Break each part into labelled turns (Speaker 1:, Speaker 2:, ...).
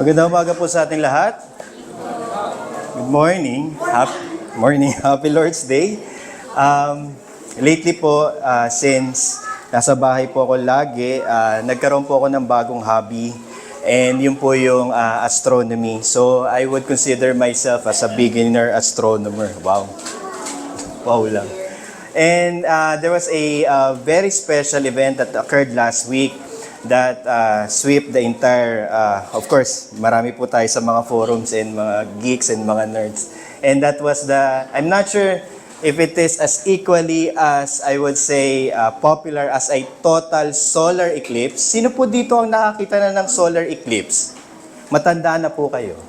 Speaker 1: Magandang umaga po sa ating lahat. Good morning. Happy Lord's Day. Lately po, since nasa bahay po ako lagi, nagkaroon po ako ng bagong hobby. And yun po yung astronomy. So, I would consider myself as a beginner astronomer. Wow. Wow lang. And there was a very special event that occurred last week that swept the entire, of course, marami po tayo sa mga forums and mga geeks and mga nerds. And that was I'm not sure if it is as equally as, I would say, popular as a total solar eclipse. Sino po dito ang nakakita na ng solar eclipse? Matanda na po kayo.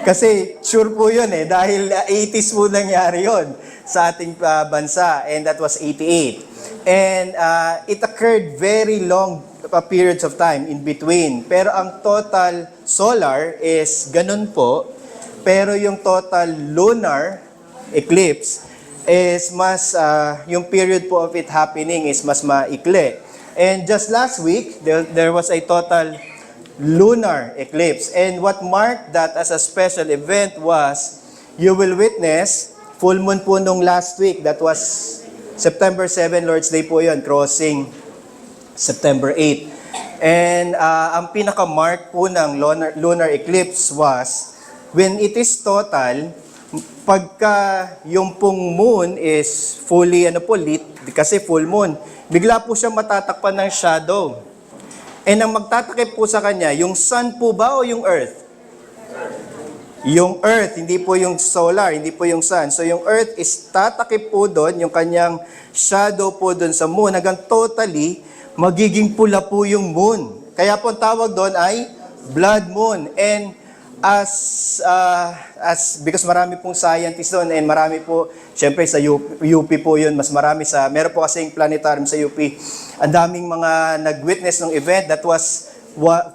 Speaker 1: Kasi sure po yun dahil 80s po nangyari yun sa ating bansa, and that was 88. And it occurred very long periods of time in between. Pero ang total solar is ganun po, pero yung total lunar eclipse is mas, yung period po of it happening is mas maikli. And just last week, there was a total lunar eclipse. And what marked that as a special event was, you will witness, full moon po nung last week, that was September 7, Lord's Day po yun, crossing September 8. And ang pinaka-mark po ng lunar eclipse was, when it is total, pagka yung pong moon is fully lit, kasi full moon, bigla po siya matatakpan ng shadow. And ang magtatakip po sa kanya, yung sun po ba o yung earth? Yung earth, hindi po yung solar, hindi po yung sun. So yung earth is tatakip po doon, yung kanyang shadow po doon sa moon, hanggang totally, magiging pula po yung moon. Kaya po ang tawag doon ay blood moon. And because marami pong scientists doon, and marami po, syempre sa UP po yun, mas marami meron po kasing planetarium sa UP, ang daming mga nag-witness ng event that was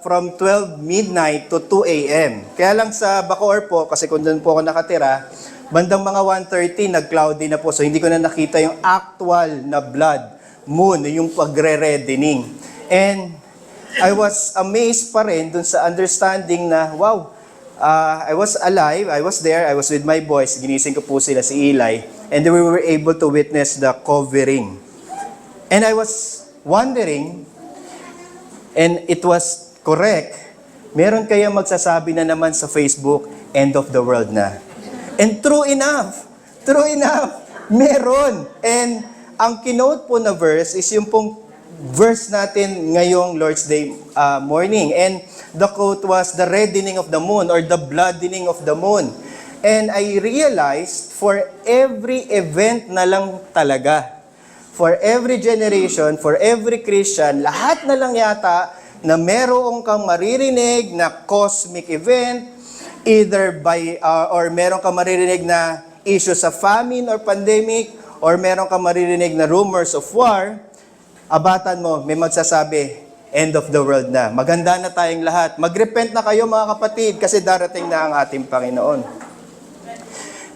Speaker 1: from 12 midnight to 2 a.m. Kaya lang sa Bacoor po, kasi kung doon po ako nakatira, bandang mga 1:30, nag-cloudy na po. So hindi ko na nakita yung actual na blood moon, yung pagre-reddening. And I was amazed pa rin dun sa understanding na, wow, I was alive, I was there, I was with my boys, ginising ko po sila si Eli, and we were able to witness the covering. And I was wondering, and it was correct, meron kaya magsasabi na naman sa Facebook, end of the world na. And true enough, meron. And ang kinote po na verse is yung pong verse natin ngayong Lord's Day morning. And the quote was, the reddening of the moon, or the bloodening of the moon. And I realized, for every event na lang talaga, for every generation, for every Christian, lahat na lang yata na meron kang maririnig na cosmic event, either or meron kang maririnig na issue sa famine or pandemic, or meron kang maririnig na rumors of war, abatan mo, may magsasabi, end of the world na. Maganda na tayong lahat. Mag-repent na kayo mga kapatid, kasi darating na ang ating Panginoon.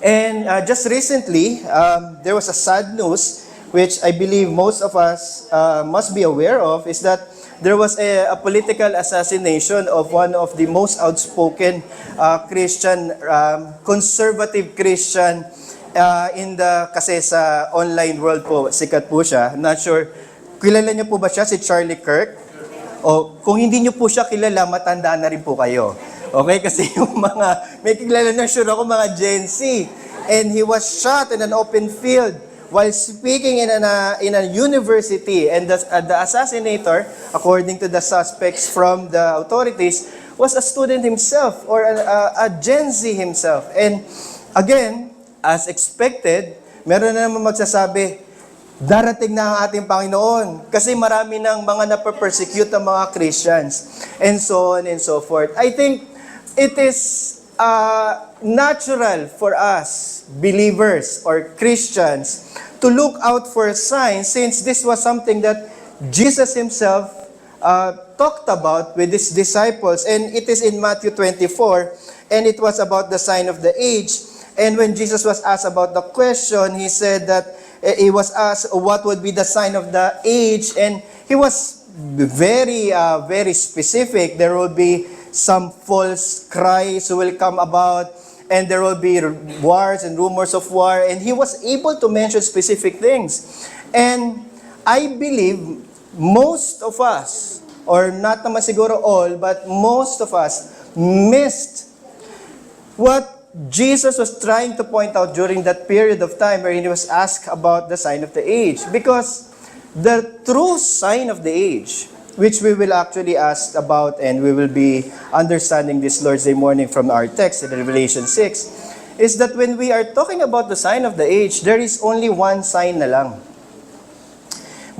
Speaker 1: And just recently, there was a sad news, which I believe most of us must be aware of, is that there was a political assassination of one of the most outspoken Christian, conservative Christian kasi sa online world po, sikat po siya. Not sure, kilala niyo po ba siya, si Charlie Kirk? O kung hindi niyo po siya kilala, matanda na rin po kayo. Okay, kasi yung may kilala na sure ako, mga Gen Z. And he was shot in an open field while speaking in a university. And the assassinator, according to the suspects from the authorities, was a student himself, or a Gen Z himself. And again, as expected, meron na naman magsasabi, darating na ang ating Panginoon. Kasi marami ng mga napapersecute ng mga Christians. And so on and so forth. I think it is natural for us, believers or Christians, to look out for signs, since this was something that Jesus Himself talked about with His disciples. And it is in Matthew 24, and it was about the sign of the age. And when Jesus was asked about the question, He said that he was asked what would be the sign of the age, and he was very specific. There will be some false Christ who will come about, and there will be wars and rumors of war, and he was able to mention specific things. And I believe most of us, or not naman siguro all, but most of us missed what Jesus was trying to point out during that period of time where he was asked about the sign of the age. Because the true sign of the age, which we will actually ask about and we will be understanding this Lord's Day morning from our text in Revelation 6, is that when we are talking about the sign of the age, there is only one sign na lang.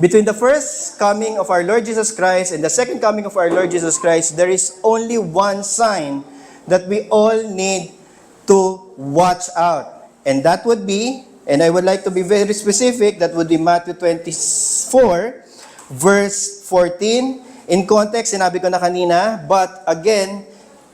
Speaker 1: Between the first coming of our Lord Jesus Christ and the second coming of our Lord Jesus Christ, there is only one sign that we all need to watch out. And that would be, and I would like to be very specific, that would be Matthew 24, verse 14. In context, sinabi ko na kanina, but again,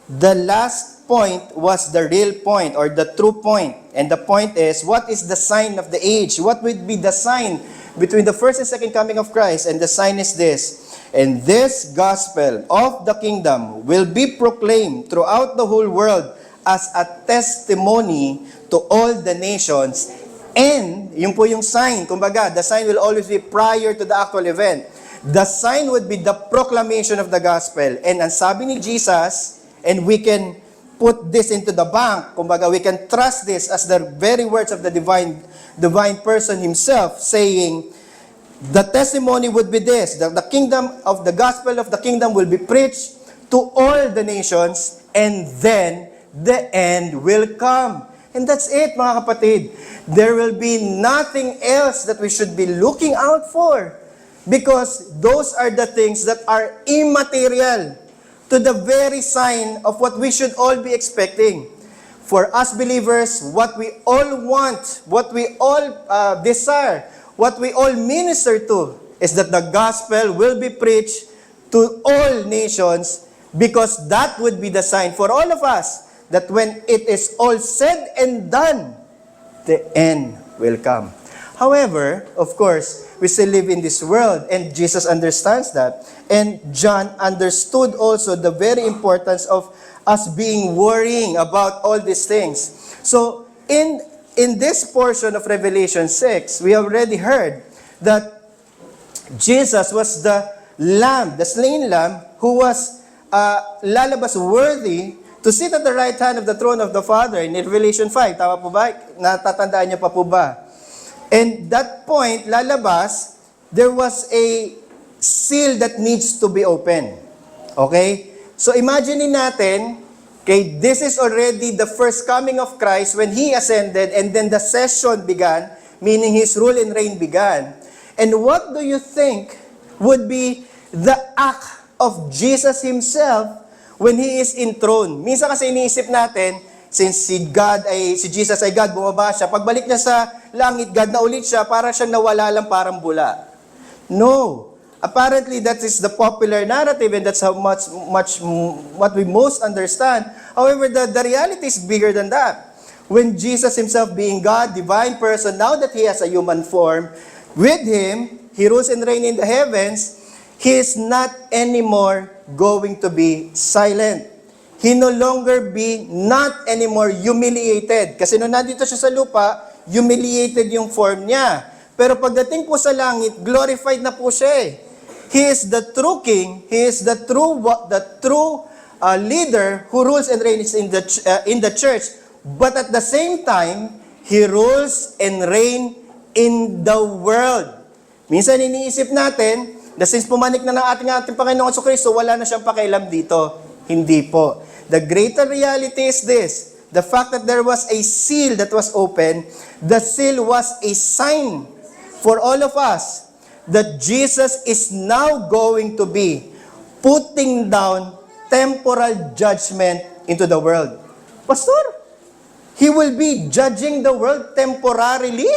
Speaker 1: the last point was the real point or the true point. And the point is, what is the sign of the age? What would be the sign between the first and second coming of Christ? And the sign is this: and this gospel of the kingdom will be proclaimed throughout the whole world as a testimony to all the nations. And, yun po yung sign. Kumbaga, the sign will always be prior to the actual event. The sign would be the proclamation of the gospel. And ang sabi ni Jesus, and we can put this into the bank, kumbaga, we can trust this as the very words of the divine person himself, saying, the testimony would be this, that the kingdom of the gospel of the kingdom will be preached to all the nations, and then the end will come. And that's it, mga kapatid. There will be nothing else that we should be looking out for, because those are the things that are immaterial to the very sign of what we should all be expecting. For us believers, what we all want, what we all desire, what we all minister to, is that the gospel will be preached to all nations, because that would be the sign for all of us that when it is all said and done, the end will come. However, of course, we still live in this world, and Jesus understands that. And John understood also the very importance of us worrying about all these things. So, in this portion of Revelation 6, we already heard that Jesus was the Lamb, the slain Lamb, who was lalabas worthy to sit at the right hand of the throne of the Father in Revelation 5. Tama po ba? Natatandaan niyo pa po ba? And that point, lalabas, there was a seal that needs to be opened. Okay? So imagine natin, okay, this is already the first coming of Christ when He ascended, and then the session began, meaning His rule and reign began. And what do you think would be the act of Jesus Himself when He is enthroned? Minsan kasi iniisip natin, since si Jesus ay God, bumaba siya. Pagbalik niya sa langit, God na ulit siya, para siyang nawala lang, parang bula. No. Apparently, that is the popular narrative, and that's how much what we most understand. However, the reality is bigger than that. When Jesus Himself, being God, divine person, now that He has a human form, with Him, He rules and reigns in the heavens, He is not anymore going to be silent. He no longer be not anymore humiliated. Kasi nung nandito siya sa lupa, humiliated yung form niya. Pero pagdating po sa langit, glorified na po siya eh. He is the true king. He is the true leader who rules and reigns in the church. But at the same time, He rules and reigns in the world. Minsan iniisip natin, na since pumanik na ng ating Panginoong Jesucristo, wala na siyang pakialam dito. Hindi po. The greater reality is this: the fact that there was a seal that was open. The seal was a sign for all of us that Jesus is now going to be putting down temporal judgment into the world. Pastor, He will be judging the world temporarily?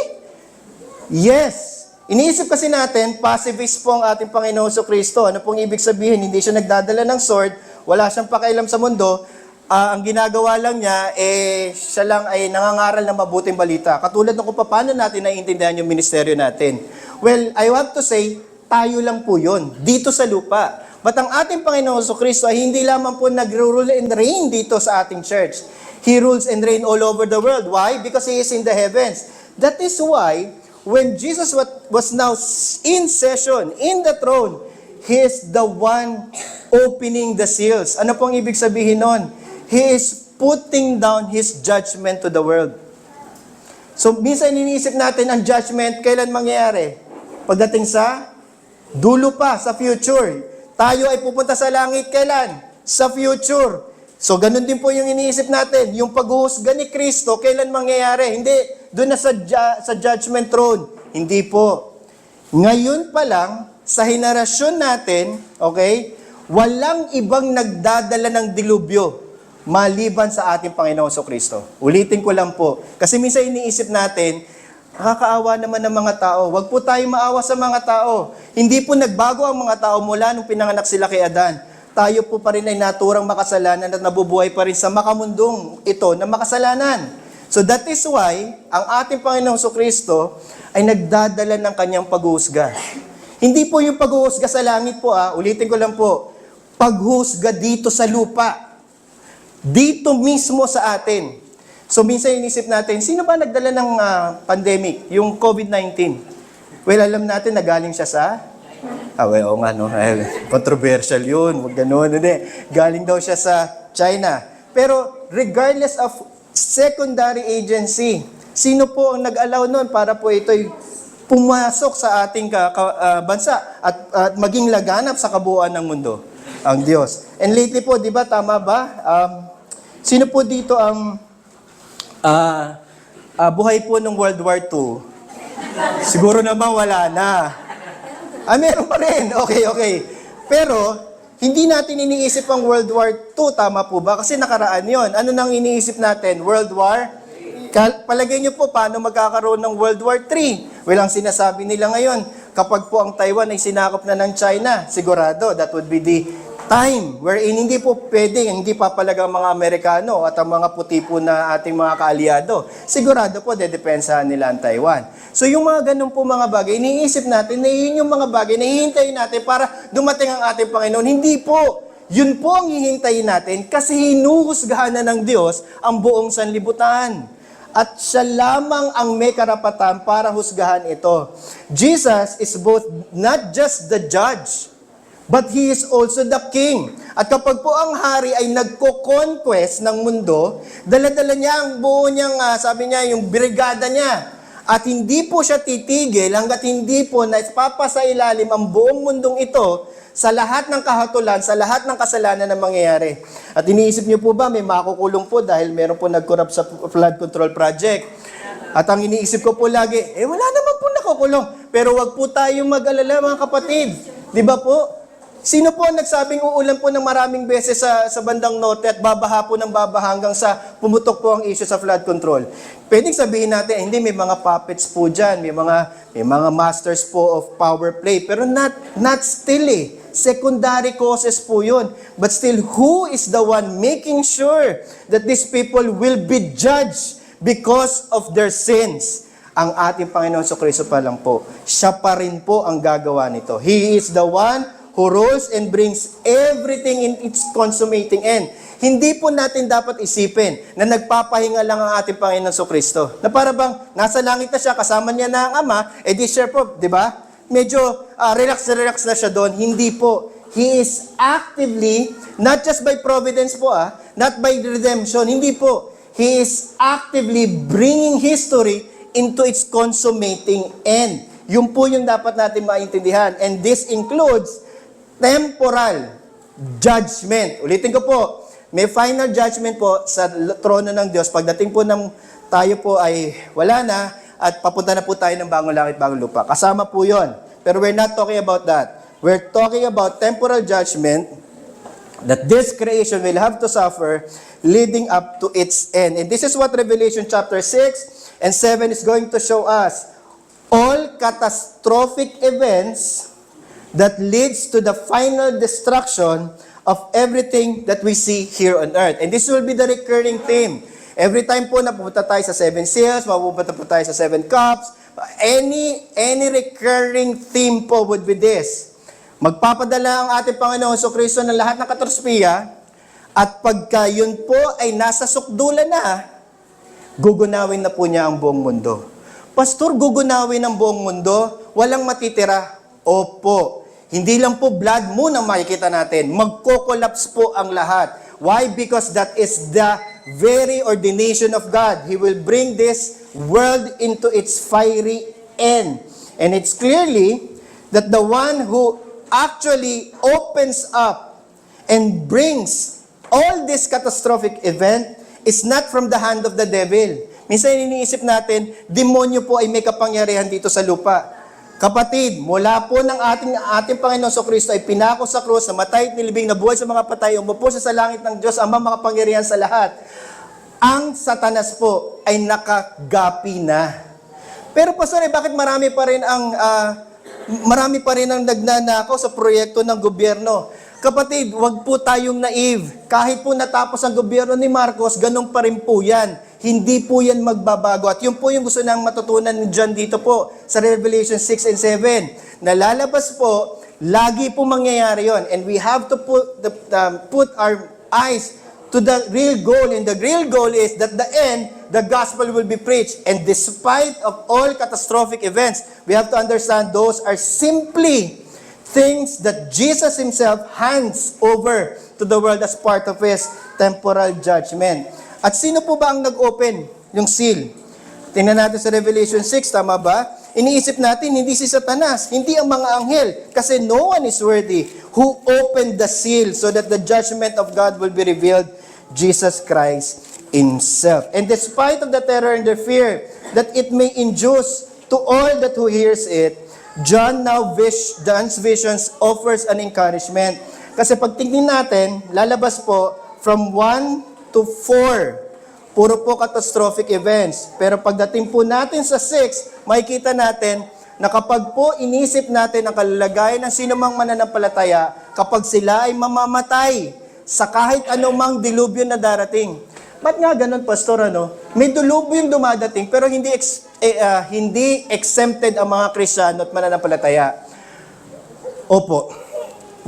Speaker 1: Yes. Iniisip kasi natin, pacifist po ang ating Panginoon Jesucristo. Ano pong ibig sabihin? Hindi siya nagdadala ng sword, wala siyang pakialam sa mundo, ang ginagawa lang niya, siya lang ay nangangaral ng mabuting balita. Katulad ng kung paano natin naiintindihan yung ministeryo natin. Well, I want to say, tayo lang po yun, dito sa lupa. But ang ating Panginoon Kristo ay hindi lamang po nag-rule and reign dito sa ating church. He rules and reign all over the world. Why? Because He is in the heavens. That is why, when Jesus was now in session, in the throne, He is the one opening the seals. Ano pong ibig sabihin nun? He is putting down His judgment to the world. So, minsan iniisip natin ang judgment, kailan mangyayari? Pagdating sa dulo pa, sa future. Tayo ay pupunta sa langit, kailan? Sa future. So, ganun din po yung iniisip natin. Yung paghuhusga ni Kristo, kailan mangyayari? Hindi, doon na sa judgment throne. Hindi po. Ngayon pa lang, sa henerasyon natin, okay, walang ibang nagdadala ng dilubyo maliban sa ating Panginoon Kristo. Ulitin ko lang po. Kasi minsan iniisip natin, nakakaawa naman ng mga tao. Huwag po tayo maawa sa mga tao. Hindi po nagbago ang mga tao mula nung pinanganak sila kay Adan. Tayo po pa rin ay naturang makasalanan at nabubuhay pa rin sa makamundong ito na makasalanan. So that is why, ang ating Panginoong Kristo ay nagdadala ng kanyang paghuhusga. Hindi po yung paghuhusga sa langit po, ulitin ko lang po, paghuhusga dito sa lupa. Dito mismo sa atin. So minsan inisip natin, sino ba nagdala ng pandemic? Yung COVID-19. Well, alam natin na galing siya sa... oo nga, no? Controversial yun. Huwag ganun. Hindi. Galing daw siya sa China. Pero regardless of secondary agency, sino po ang nag-allow nun para po ito'y pumasok sa ating bansa at maging laganap sa kabuuan ng mundo? Ang Diyos. And lately po, di ba, tama ba? Sino po dito ang buhay po ng World War II? Siguro naman wala na. Meron pa rin. Okay. Pero, hindi natin iniisip ang World War II, tama po ba? Kasi nakaraan yon. Ano nang iniisip natin? World War? Palagay niyo po, paano magkakaroon ng World War III? Well, ang sinasabi nila ngayon, kapag po ang Taiwan ay sinakop na ng China, sigurado, that would be the time wherein hindi po pwede, hindi papalagang mga Amerikano at ang mga puti po na ating mga kaalyado. Sigurado po, dedepensahan nila ang Taiwan. So yung mga ganun po mga bagay, iniisip natin na yun yung mga bagay na hihintayin natin para dumating ang ating Panginoon. Hindi po. Yun po ang hihintayin natin kasi hinuhusgahan na ng Diyos ang buong sanlibutan. At siya lamang ang may karapatan para husgahan ito. Jesus is both not just the judge, but He is also the King. At kapag po ang hari ay nagko-conquest ng mundo, dala-dala niya ang buo niyang, sabi niya, yung brigada niya. At hindi po siya titigil hanggat hindi po naipapasailalim ang buong mundong ito sa lahat ng kahatulan, sa lahat ng kasalanan na mangyayari. At iniisip niyo po ba, may makukulong po dahil meron po nag-corrupt sa flood control project. At ang iniisip ko po lagi, wala naman po nakukulong. Pero wag po tayong mag-alala mga kapatid. Di ba po? Sino po ang nagsabing uulan po ng maraming beses sa bandang norte at babaha po ng babaha hanggang sa pumutok po ang issue sa flood control? Pwedeng sabihin natin, hindi, may mga puppets po dyan, may mga masters po of power play, pero not still secondary causes po yun. But still, who is the one making sure that these people will be judged because of their sins? Ang ating Panginoon Kristo pa lang po. Siya pa rin po ang gagawa nito. He is the one who rules and brings everything in its consummating end. Hindi po natin dapat isipin na nagpapahinga lang ang ating Panginoon Kristo. Na para bang nasa langit na siya, kasama niya na ang Ama, di share po, di ba? Medyo relax na siya doon. Hindi po. He is actively, not just by providence po, not by redemption, hindi po. He is actively bringing history into its consummating end. Yun po yung dapat natin maintindihan. And this includes temporal judgment. Ulitin ko po, may final judgment po sa trono ng Diyos. Pagdating po ng tayo po ay wala na at papunta na po tayo ng bagong langit, bagong lupa. Kasama po yon. Pero we're not talking about that. We're talking about temporal judgment that this creation will have to suffer leading up to its end. And this is what Revelation chapter 6 and 7 is going to show us. All catastrophic events that leads to the final destruction of everything that we see here on earth. And this will be the recurring theme. Every time po na pupunta tayo sa 7 seals, mapupunta po tayo sa 7 cups, any recurring theme po would be this. Magpapadala ang ating Panginoon Kristo ng lahat ng katrospiya, at pagka yun po ay nasa sukdulan na, gugunawin na po niya ang buong mundo. Pastor, gugunawin ang buong mundo, walang matitira. Opo, hindi lang po blood moon ang makikita natin. Magko-collapse po ang lahat. Why? Because that is the very ordination of God. He will bring this world into its fiery end. And it's clearly that the one who actually opens up and brings all this catastrophic event is not from the hand of the devil. Minsan iniisip natin, demonyo po ay may kapangyarihan dito sa lupa. Kapatid, mula po ng ating Panginoon Kristo ay pinako sa krus, namatay at nilibing, nabuhay sa mga patay, umupo siya sa langit ng Diyos, Ama makapangyarihan sa lahat. Ang Satanas po ay nakagapi na. Pero pastor, bakit marami pa rin ang nagnanakaw sa proyekto ng gobyerno? Kapatid, wag po tayong naive. Kahit po natapos ang gobyerno ni Marcos, ganun pa rin po yan. Hindi po yan magbabago. At yun po yung gusto nang matutunan ni John dito po sa Revelation 6 and 7. Nalalabas po, lagi po mangyayari yon. And we have to put our eyes to the real goal. And the real goal is that the end, the gospel will be preached. And despite of all catastrophic events, we have to understand those are simply things that Jesus Himself hands over to the world as part of His temporal judgment. At sino po ba ang nag-open yung seal? Tingnan natin sa Revelation 6, tama ba? Iniisip natin, hindi si Satanas, hindi ang mga anghel, kasi no one is worthy who opened the seal so that the judgment of God will be revealed, Jesus Christ Himself. And despite of the terror and the fear that it may induce to all that who hears it, John's visions offers an encouragement. Kasi pag tingnan natin, lalabas po from 1 to 4. Puro po catastrophic events. Pero pagdating po natin sa 6, makikita natin na kapag po inisip natin ang kalalagayan ng sinumang mananampalataya, kapag sila ay mamamatay sa kahit anumang dilubyo na darating. Ba't nga ganun, Pastor? May dilubyo yung dumadating, pero hindi exempted ang mga Kristiyano at mananampalataya. Opo,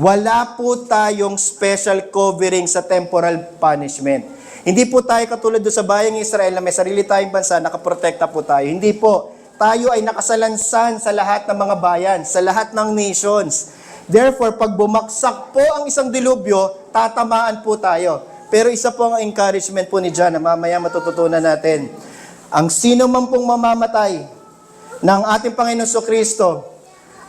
Speaker 1: wala po tayong special covering sa temporal punishment. Hindi po tayo katulad doon sa bayang Israel na may sarili tayong bansa, nakaprotekta po tayo. Hindi po. Tayo ay nakasalansan sa lahat ng mga bayan, sa lahat ng nations. Therefore, pag bumaksak po ang isang dilubyo, tatamaan po tayo. Pero isa po ang encouragement po ni John na mamaya matututunan natin. Ang sino man pong mamamatay ng ating Panginoon Kristo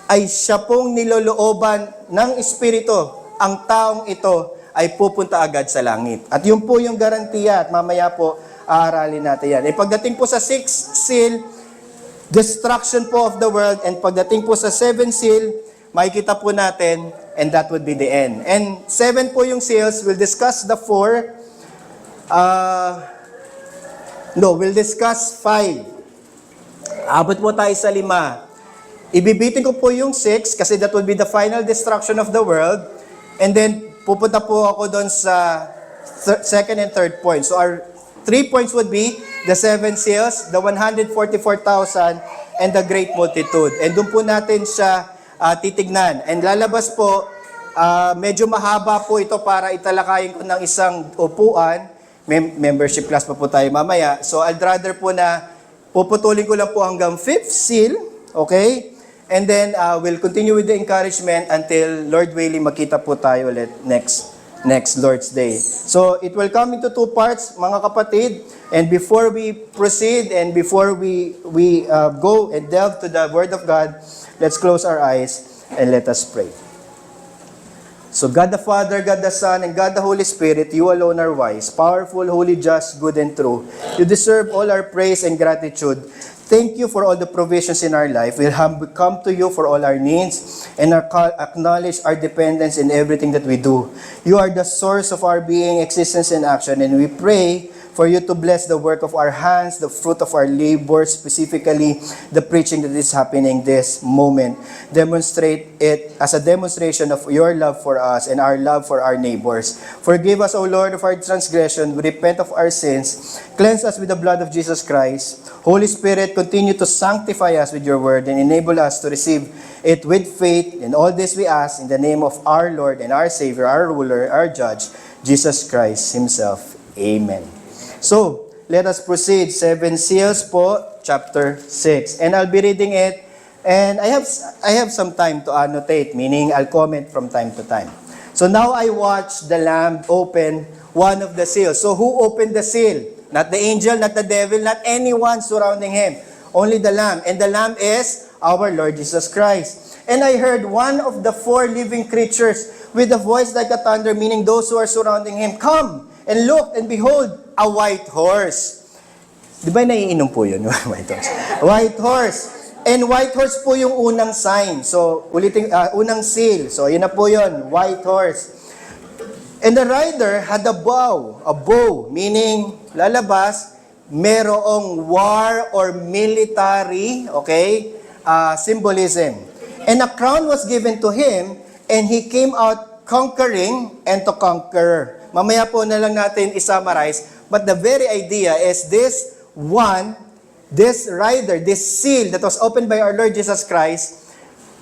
Speaker 1: ay siya pong nilolooban ng Espiritu. Ang taong ito ay pupunta agad sa langit. At yun po yung garantiya at mamaya po aaralin natin yan. E pagdating po sa 6th seal, destruction po of the world, and pagdating po sa 7th seal, makikita po natin, and that would be the end. And 7 po yung seals. We'll discuss the 4. We'll discuss 5. Abot po tayo sa 5. Ibibitin ko po yung 6 kasi that would be the final destruction of the world. And then, pupunta po ako doon sa second and third point. So, our 3 points would be the 7 seals, the 144,000, and the great multitude. And doon po natin siya titignan. And lalabas po, medyo mahaba po ito para italakayin ko ng isang upuan. Membership class pa po tayo mamaya. So I'd rather po na puputulin ko lang po hanggang 5th seal. Okay? And then we'll continue with the encouragement until Lord willing makita po tayo ulit next Lord's Day. So it will come into 2 parts, mga kapatid. And before we proceed and before we go and delve to the Word of God, let's close our eyes and let us pray. So God the Father, God the Son, and God the Holy Spirit, you alone are wise, powerful, holy, just, good, and true. You deserve all our praise and gratitude. Thank you for all the provisions in our life. We'll come to you for all our needs and acknowledge our dependence in everything that we do. You are the source of our being, existence, and action, and we pray for you to bless the work of our hands, the fruit of our labor, specifically the preaching that is happening this moment. Demonstrate it as a demonstration of your love for us and our love for our neighbors. Forgive us, O Lord, of our transgression. We repent of our sins. Cleanse us with the blood of Jesus Christ. Holy Spirit, continue to sanctify us with your word and enable us to receive it with faith. And all this we ask in the name of our Lord and our Savior, our ruler, our judge, Jesus Christ himself. Amen. So, let us proceed. 7 Seals po, chapter 6. And I'll be reading it. And I have some time to annotate, meaning I'll comment from time to time. So now I watched the Lamb open one of the seals. So who opened the seal? Not the angel, not the devil, not anyone surrounding him. Only the Lamb. And the Lamb is our Lord Jesus Christ. And I heard one of the 4 living creatures with a voice like a thunder, meaning those who are surrounding him, come and look and behold a white horse. Di ba naiinom po yun? White horse. White horse. And white horse po yung unang sign. So, unang seal. So, yun na po yun. White horse. And the rider had a bow, meaning, lalabas, merong war or military, symbolism. And a crown was given to him, and he came out conquering and to conquer. Mamaya po na lang natin isummarize, but the very idea is this rider, this seal that was opened by our Lord Jesus Christ,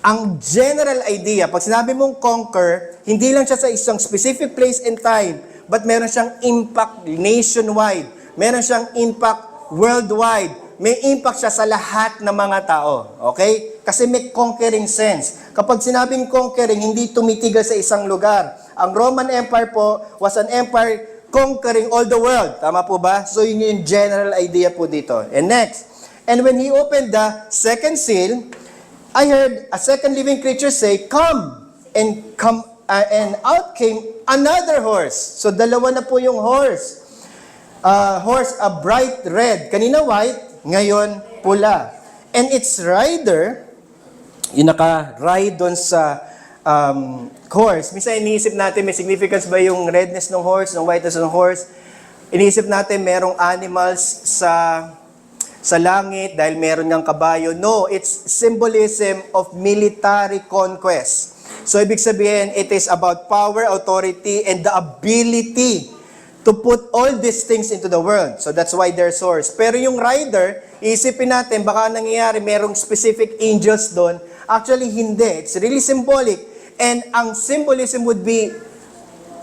Speaker 1: ang general idea, pag sinabi mong conquer, hindi lang siya sa isang specific place and time, but meron siyang impact nationwide, meron siyang impact worldwide, may impact siya sa lahat ng mga tao. Okay? Kasi may conquering sense. Kapag sinabing conquering, hindi tumitigil sa isang lugar. Ang Roman Empire po was an empire conquering all the world. Tama po ba? So yun yung general idea po dito. And next, and when he opened the second seal, I heard a second living creature say, come, and out came another horse. So dalawa na po yung horse. Horse, a bright red. Kanina white, ngayon pula. And its rider, yung naka-ride doon sa horse. Minsan iniisip natin, may significance ba yung redness ng horse, ng whiteness ng horse? Iniisip natin, merong animals sa langit dahil meron ng kabayo. No, it's symbolism of military conquest. So, ibig sabihin, it is about power, authority, and the ability to put all these things into the world. So, that's why there's horse. Pero yung rider, isipin natin, baka nangyayari, merong specific angels doon. Actually, hindi. It's really symbolic. And ang symbolism would be,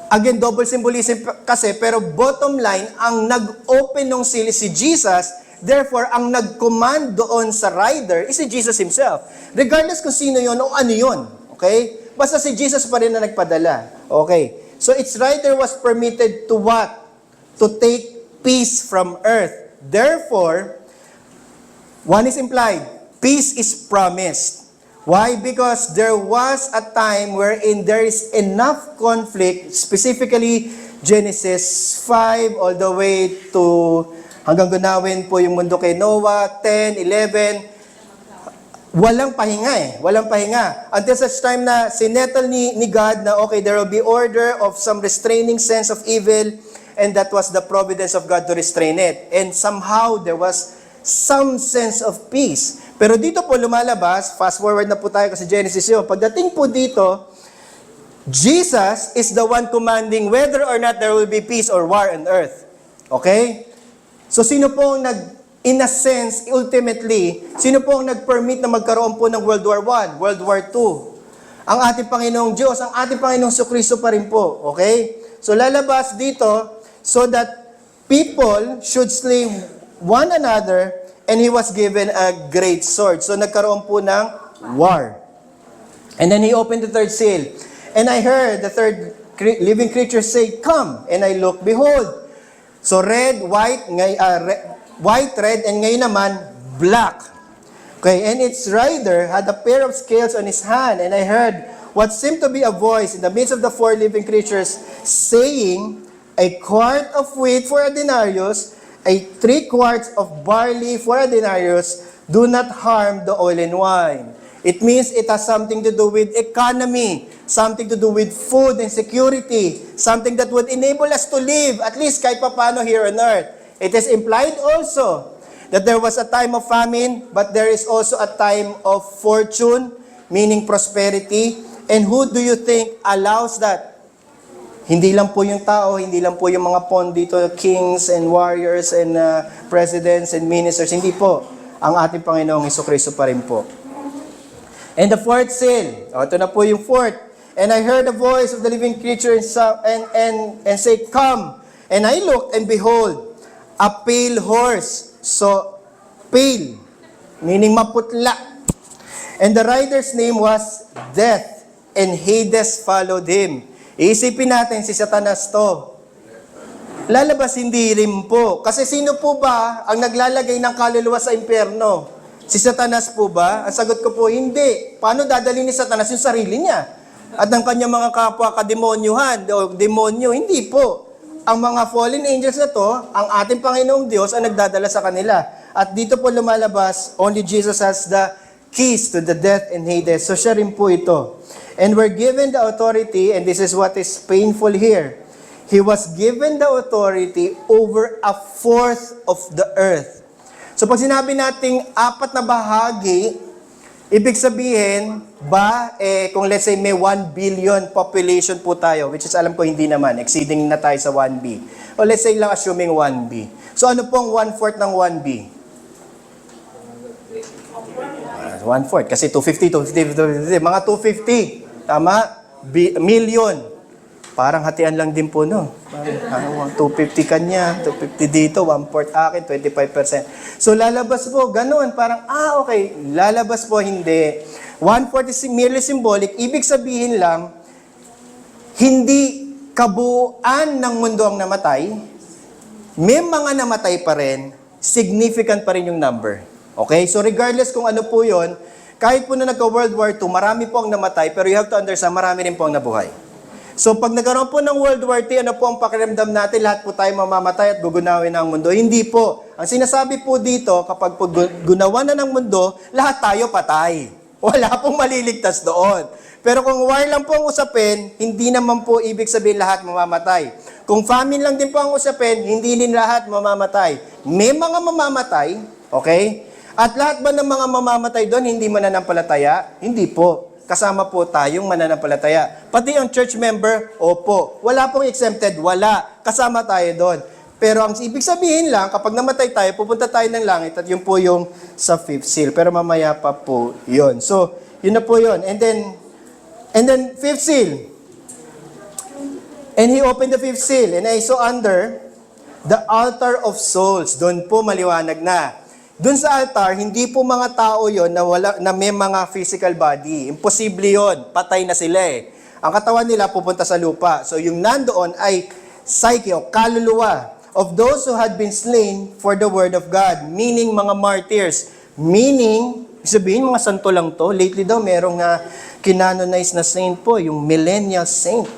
Speaker 1: again, double symbolism kasi, pero bottom line, ang nag-open ng seal si Jesus, therefore, ang nag-command doon sa rider is si Jesus himself. Regardless kung sino yun o ano yun. Okay? Basta si Jesus pa rin na nagpadala. Okay. So, its rider was permitted to what? To take peace from earth. Therefore, one is implied. Peace is promised. Why? Because there was a time wherein there is enough conflict, specifically Genesis 5 all the way to hanggang gunawin po yung mundo kay Noah, 10, 11, walang pahinga Walang pahinga. Until such time na sinettle ni God na okay, there will be order of some restraining sense of evil, and that was the providence of God to restrain it. And somehow there was some sense of peace. Pero dito po lumalabas, fast forward na po tayo kasi Genesis yun. Pagdating po dito, Jesus is the one commanding whether or not there will be peace or war on earth. Okay? So sino po in a sense, ultimately, sino po ang nag-permit na magkaroon po ng World War I, World War II? Ang ating Panginoong Diyos, ang ating Panginoong Kristo pa rin po. Okay? So lalabas dito so that people should slay one another, and he was given a great sword. So nagkaroon po ng war. And then he opened the third seal. And I heard the third living creature say, come. And I looked, behold. So red, white, red, and ngayon naman, black. Okay, and its rider had a pair of scales on his hand. And I heard what seemed to be a voice in the midst of the 4 living creatures saying, a quart of wheat for a denarius, a 3 quarts of barley for a denarius, do not harm the oil and wine. It means it has something to do with economy, something to do with food and security, something that would enable us to live, at least kahit papano here on earth. It is implied also that there was a time of famine, but there is also a time of fortune, meaning prosperity. And who do you think allows that? Hindi lang po yung tao, hindi lang po yung mga pawn dito, kings and warriors and presidents and ministers. Hindi po. Ang ating Panginoong Jesucristo pa rin po. And the fourth seal. Ito na po yung fourth. And I heard the voice of the living creature and say, "Come." And I looked, and behold, a pale horse. So, pale, meaning maputla. And the rider's name was Death, and Hades followed him. Iisipin natin, si Satanas to. Lalabas hindi rin po. Kasi sino po ba ang naglalagay ng kaluluwa sa impyerno? Si Satanas po ba? Ang sagot ko po, hindi. Paano dadalhin ni Satanas yung sarili niya? At ang kanyang mga kapwa kademonyuhan o demonyo, hindi po. Ang mga fallen angels na to, ang ating Panginoong Diyos ang nagdadala sa kanila. At dito po lumalabas, only Jesus has the keys to the death and Hades. So siya rin po ito. And we're given the authority, and this is what is painful here. He was given the authority over a fourth of the earth. So pag sinabi nating 4 na bahagi, ibig sabihin ba, kung let's say may 1 billion population po tayo, which is alam ko hindi naman, exceeding na tayo sa 1B. O let's say lang assuming 1B. So ano pong 1/4 ng 1B? 1/4, kasi 250, mga 250. Tama? Million. Parang hatian lang din po, no? 250 kanya, 250 dito, 1/4 akin, 25%. So lalabas po, ganoon, parang, okay, lalabas po, hindi. 1/4 is merely symbolic, ibig sabihin lang, hindi kabuuan ng mundo ang namatay, may mga namatay pa rin, significant pa rin yung number. Okay? So regardless kung ano po yon, kahit po na nagka-World War II, marami po ang namatay, pero you have to understand, marami rin po ang nabuhay. So pag nagkaroon po ng World War II, ano po ang pakiramdam natin? Lahat po tayo mamamatay at gugunawin ang mundo. Hindi po. Ang sinasabi po dito, kapag po gunawan na ng mundo, lahat tayo patay. Wala pong maliligtas doon. Pero kung war lang po ang usapin, hindi naman po ibig sabihin lahat mamamatay. Kung famine lang din po ang usapin, hindi din lahat mamamatay. May mga mamamatay, okay? At lahat ba ng mga mamamatay doon, hindi mananampalataya? Hindi po. Kasama po tayong mananampalataya. Pati ang church member, opo. Wala pong exempted, wala. Kasama tayo doon. Pero ang ibig sabihin lang, kapag namatay tayo, pupunta tayo ng langit at yun po yung sa fifth seal. Pero mamaya pa po yun. So, yun na po yun. And then fifth seal. And he opened the fifth seal, and I saw under the altar of souls. Doon po maliwanag na. Doon sa altar, hindi po mga tao yon na may mga physical body. Imposible yon. Patay na sila eh. Ang katawan nila pupunta sa lupa. So yung nandoon ay psyche o kaluluwa of those who had been slain for the word of God. Meaning mga martyrs. Meaning, sabihin mga santo lang to. Lately daw merong kinanonize na saint po, yung millennial saint.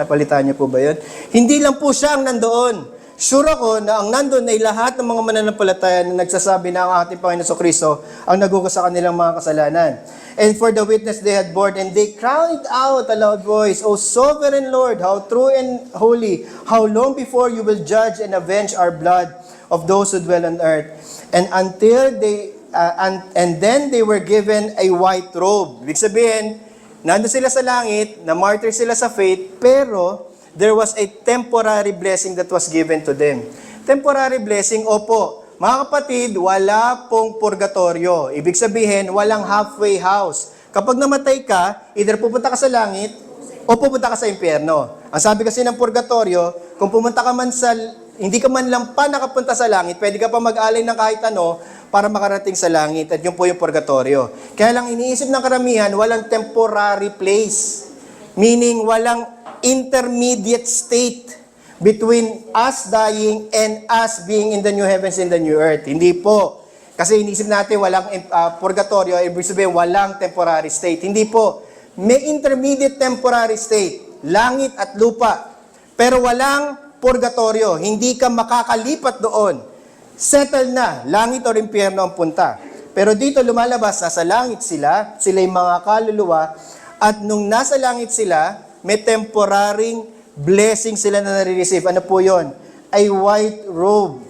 Speaker 1: Palitan niyo po ba yun? Hindi lang po siya ang nandoon. Sure ako na ang nandun ay lahat ng mga mananampalataya na nagsasabi na ang ating Panginoon Jesucristo ang nagugas sa kanilang mga kasalanan. And for the witness they had borne, and they cried out a loud voice, O sovereign Lord, how true and holy, how long before you will judge and avenge our blood of those who dwell on earth. And until they, and then they were given a white robe. Ibig sabihin, nandun sila sa langit, na martyr sila sa faith, pero there was a temporary blessing that was given to them. Temporary blessing, opo. Mga kapatid, wala pong purgatorio. Ibig sabihin, walang halfway house. Kapag namatay ka, either pupunta ka sa langit o pupunta ka sa impyerno. Ang sabi kasi ng purgatorio, kung pumunta ka man sa, hindi ka man lang pa nakapunta sa langit, pwede ka pa mag-alay ng kahit ano para makarating sa langit. At yun po yung purgatorio. Kaya lang iniisip ng karamihan, walang temporary place. Meaning, walang intermediate state between us dying and us being in the new heavens and the new earth. Hindi po. Kasi inisip natin walang purgatorio, ibig sabihin walang temporary state. Hindi po. May intermediate temporary state, langit at lupa. Pero walang purgatorio. Hindi ka makakalipat doon. Settle na, langit o impyerno ang punta. Pero dito lumalabas, nasa langit sila, sila yung mga kaluluwa, at nung nasa langit sila, may temporaring blessing sila na nare-receive. Ano po yon? A white robe.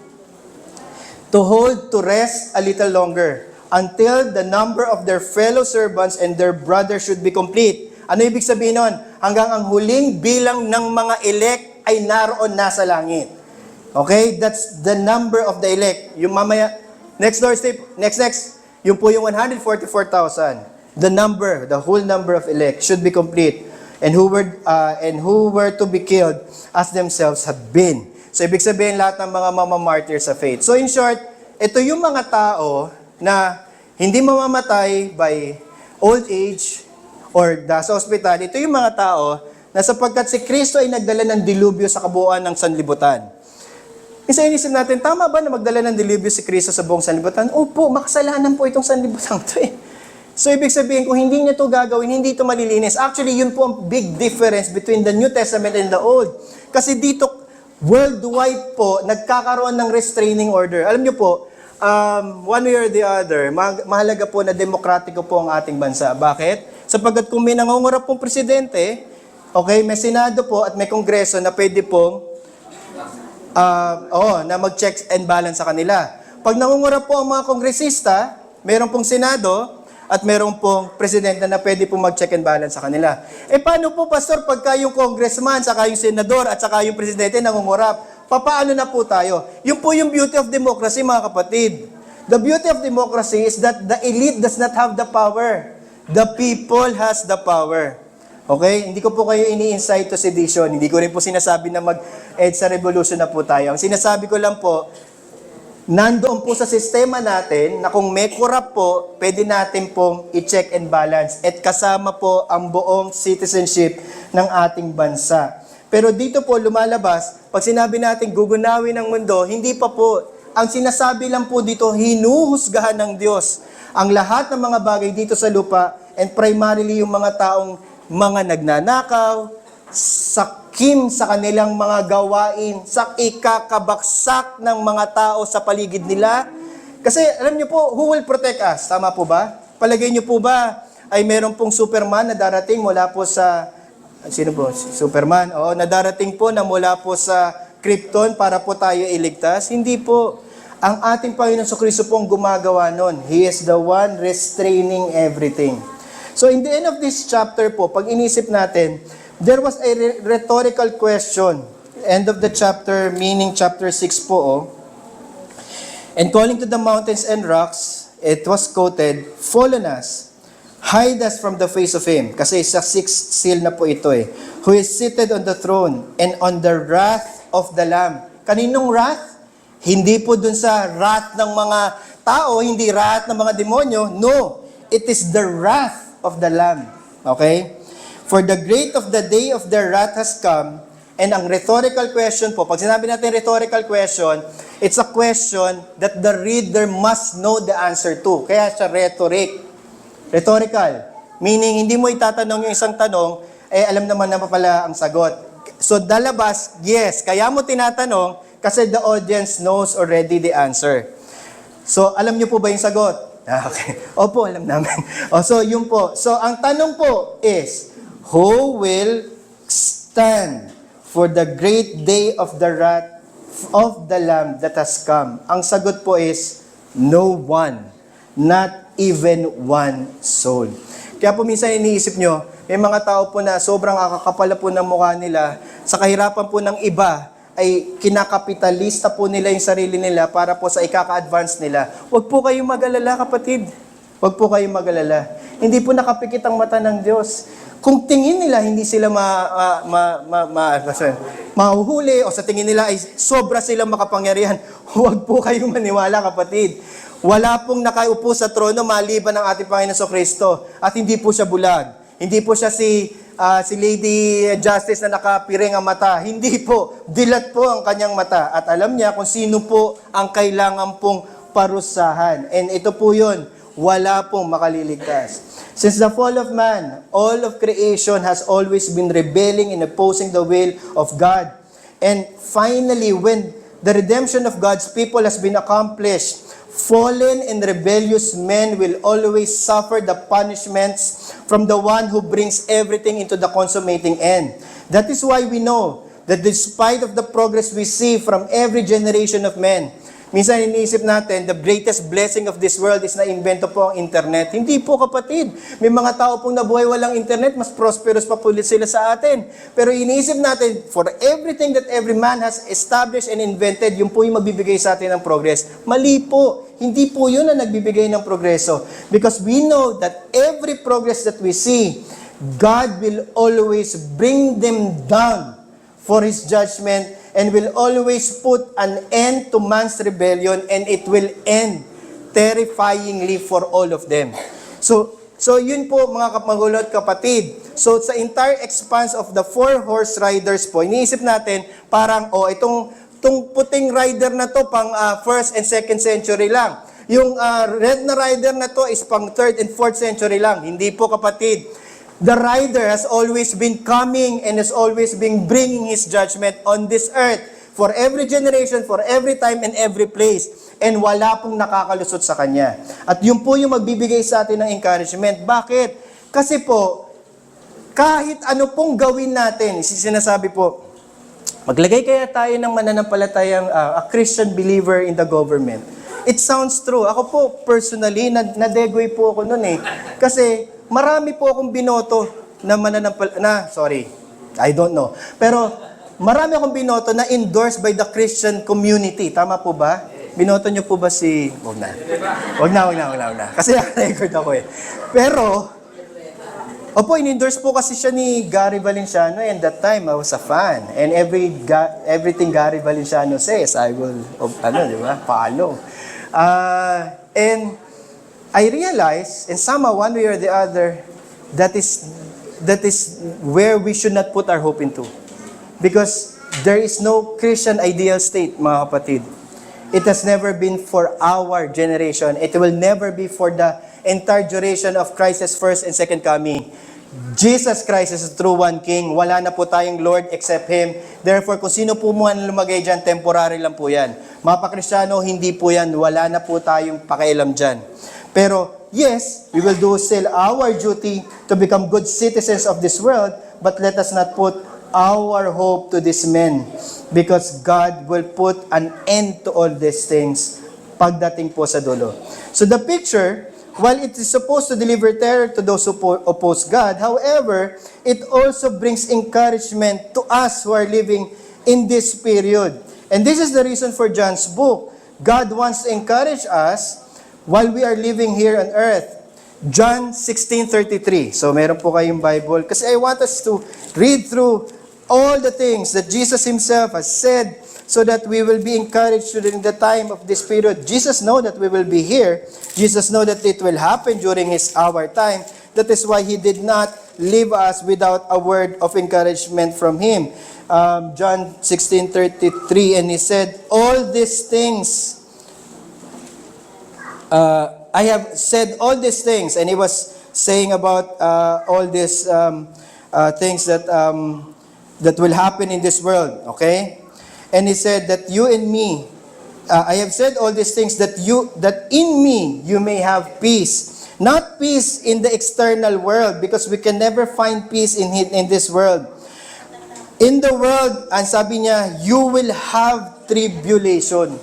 Speaker 1: to hold to rest a little longer until the number of their fellow servants and their brothers should be complete. Ano ibig sabihin nun? Hanggang ang huling bilang ng mga elect ay naroon na sa langit. Okay? That's the number of the elect. Yung mamaya, next doorstep, next. Yung po yung 144,000. The number, the whole number of elect should be complete. And who were to be killed as themselves have been. So ibig sabihin lahat ng mga mamamartyr sa faith. So in short, ito yung mga tao na hindi mamamatay by old age or sa ospital. Ito yung mga tao na sapagkat si Kristo ay nagdala ng dilubyo sa kabuuan ng sanlibutan. Minsan inisip natin, tama ba na magdala ng dilubyo si Kristo sa buong sanlibutan? Opo, makasalanan po itong sanlibutan ito eh. So ibig sabihin, kung hindi niya ito gagawin, hindi ito malilinis. Actually, yun po ang big difference between the New Testament and the Old. Kasi dito, worldwide po, nagkakaroon ng restraining order. Alam niyo po, one way or the other, mahalaga po na demokratiko po ang ating bansa. Bakit? Sapagkat kung may nangungurap pong presidente, okay, may Senado po at may Kongreso na pwede pong na mag-checks and balance sa kanila. Pag nangungurap po ang mga kongresista, meron pong Senado, at meron pong presidente na pwede pong mag-check and balance sa kanila. Paano po, Pastor, pagka yung congressman, saka yung senador, at saka yung presidente nangungurap? Papaano na po tayo? Yun po yung beauty of democracy, mga kapatid. The beauty of democracy is that the elite does not have the power. The people has the power. Okay? Hindi ko po kayo ini-incite to sedition. Hindi ko rin po sinasabi na mag-edge sa revolution na po tayo. Ang sinasabi ko lang po, nandoon po sa sistema natin na kung may corrupt po, pwede natin pong i-check and balance at kasama po ang buong citizenship ng ating bansa. Pero dito po lumalabas, pag sinabi natin gugunawin ang mundo, hindi pa po. Ang sinasabi lang po dito, hinuhusgahan ng Diyos ang lahat ng mga bagay dito sa lupa and primarily yung mga taong mga nagnanakaw, sakim sa kanilang mga gawain, sa ikakabaksak ng mga tao sa paligid nila. Kasi alam niyo po, who will protect us? Tama po ba? Palagay niyo po ba ay meron pong Superman na darating mula po sa, sino po? Superman? Oo, na darating po na mula po sa Krypton para po tayo iligtas? Hindi po. Ang ating Panginoon Kristo po ang gumagawa nun. He is the one restraining everything. So in the end of this chapter po, pag inisip natin, there was a rhetorical question. End of the chapter, meaning chapter 6 po. And calling to the mountains and rocks, it was quoted, "Fall on us, hide us from the face of Him." Kasi sa 6th seal na po ito eh. "Who is seated on the throne and on the wrath of the Lamb." Kaninong wrath? Hindi po dun sa wrath ng mga tao, hindi wrath ng mga demonyo. No, it is the wrath of the Lamb. Okay? "For the great of the day of their wrath has come." And ang rhetorical question po, pag sinabi natin rhetorical question, it's a question that the reader must know the answer to. Kaya siya rhetorical. Meaning, hindi mo itatanong yung isang tanong, alam naman na pala ang sagot. So, dalabas, yes. Kaya mo tinatanong kasi the audience knows already the answer. So, alam niyo po ba yung sagot? Okay. Opo, alam namin. So, yun po. So, ang tanong po is, who will stand for the great day of the wrath of the Lamb that has come? Ang sagot po is, no one. Not even one soul. Kaya po minsan iniisip nyo, may mga tao po na sobrang kakapala po ng mukha nila, sa kahirapan po ng iba, ay kinakapitalista po nila yung sarili nila para po sa ikaka-advance nila. Huwag po kayong mag-alala, kapatid. Huwag po kayong mag-alala. Hindi po nakapikit ang mata ng Diyos. Kung tingin nila hindi sila mahuhuli o sa tingin nila ay sobra silang makapangyarihan, huwag po kayong maniwala, kapatid. Wala pong nakaupo sa trono maliban ng ating Panginoon Kristo at hindi po siya bulag. Hindi po siya si Lady Justice na nakapiring ang mata. Hindi po. Dilat po ang kanyang mata. At alam niya kung sino po ang kailangan pong parusahan. And ito po yun. Wala pong makaliligtas. Since the fall of man, all of creation has always been rebelling and opposing the will of God. And finally, when the redemption of God's people has been accomplished, fallen and rebellious men will always suffer the punishments from the one who brings everything into the consummating end. That is why we know that despite of the progress we see from every generation of men, Minsan iniisip natin, the greatest blessing of this world is na-invento po ang internet. Hindi po, kapatid. May mga tao pong nabuhay walang internet, mas prosperous pa po sila sa atin. Pero iniisip natin, for everything that every man has established and invented, yun po yung magbibigay sa atin ng progress. Mali po. Hindi po yun na nagbibigay ng progreso. Because we know that every progress that we see, God will always bring them down for His judgment and will always put an end to man's rebellion, and it will end terrifyingly for all of them. So yun po mga magulo at kapatid. So sa entire expanse of the 4 horse riders po, iniisip natin parang itong puting rider na to pang 1st and 2nd century lang. Yung red na rider na to is pang 3rd and 4th century lang. Hindi po, kapatid. The rider has always been coming and has always been bringing His judgment on this earth for every generation, for every time and every place. And wala pong nakakalusot sa Kanya. At yun po yung magbibigay sa atin ng encouragement. Bakit? Kasi po, kahit ano pong gawin natin, sinasabi po, maglagay kaya tayo ng mananampalatayang a Christian believer in the government. It sounds true. Ako po, personally, nadegoy po ako nun eh. Kasi, marami po akong binoto na I don't know. Pero marami akong binoto na endorsed by the Christian community. Tama po ba? Binoto niyo po ba si... Wag na. Kasi record ako eh. Pero, in-endorse po kasi siya ni Gary Valenciano, and that time I was a fan. And everything Gary Valenciano says, I will, follow. And I realize, and somehow, one way or the other, that is where we should not put our hope into. Because there is no Christian ideal state, mga kapatid. It has never been for our generation. It will never be for the entire duration of Christ's first and second coming. Jesus Christ is the true one King. Wala na po tayong Lord except Him. Therefore, kung sino po man lumagay dyan, temporary lang po yan. Mga pa-Kristyano, hindi po yan. Wala na po tayong pakialam dyan. Pero, yes, we will do still our duty to become good citizens of this world, but let us not put our hope to these men, because God will put an end to all these things pagdating po sa dulo. So the picture, while it is supposed to deliver terror to those who oppose God, however, it also brings encouragement to us who are living in this period. And this is the reason for John's book. God wants to encourage us while we are living here on earth. John 16:33. So meron po kayong Bible. Kasi I want us to read through all the things that Jesus Himself has said so that we will be encouraged during the time of this period. Jesus knows that we will be here. Jesus knows that it will happen during our time. That is why He did not leave us without a word of encouragement from Him. John 16:33, and He said, all these things, I have said all these things, and He was saying about all these things that will happen in this world, okay? And He said that you and me, I have said all these things that in me you may have peace. Not peace in the external world, because we can never find peace in this world. In the world, ang sabi niya, you will have tribulation.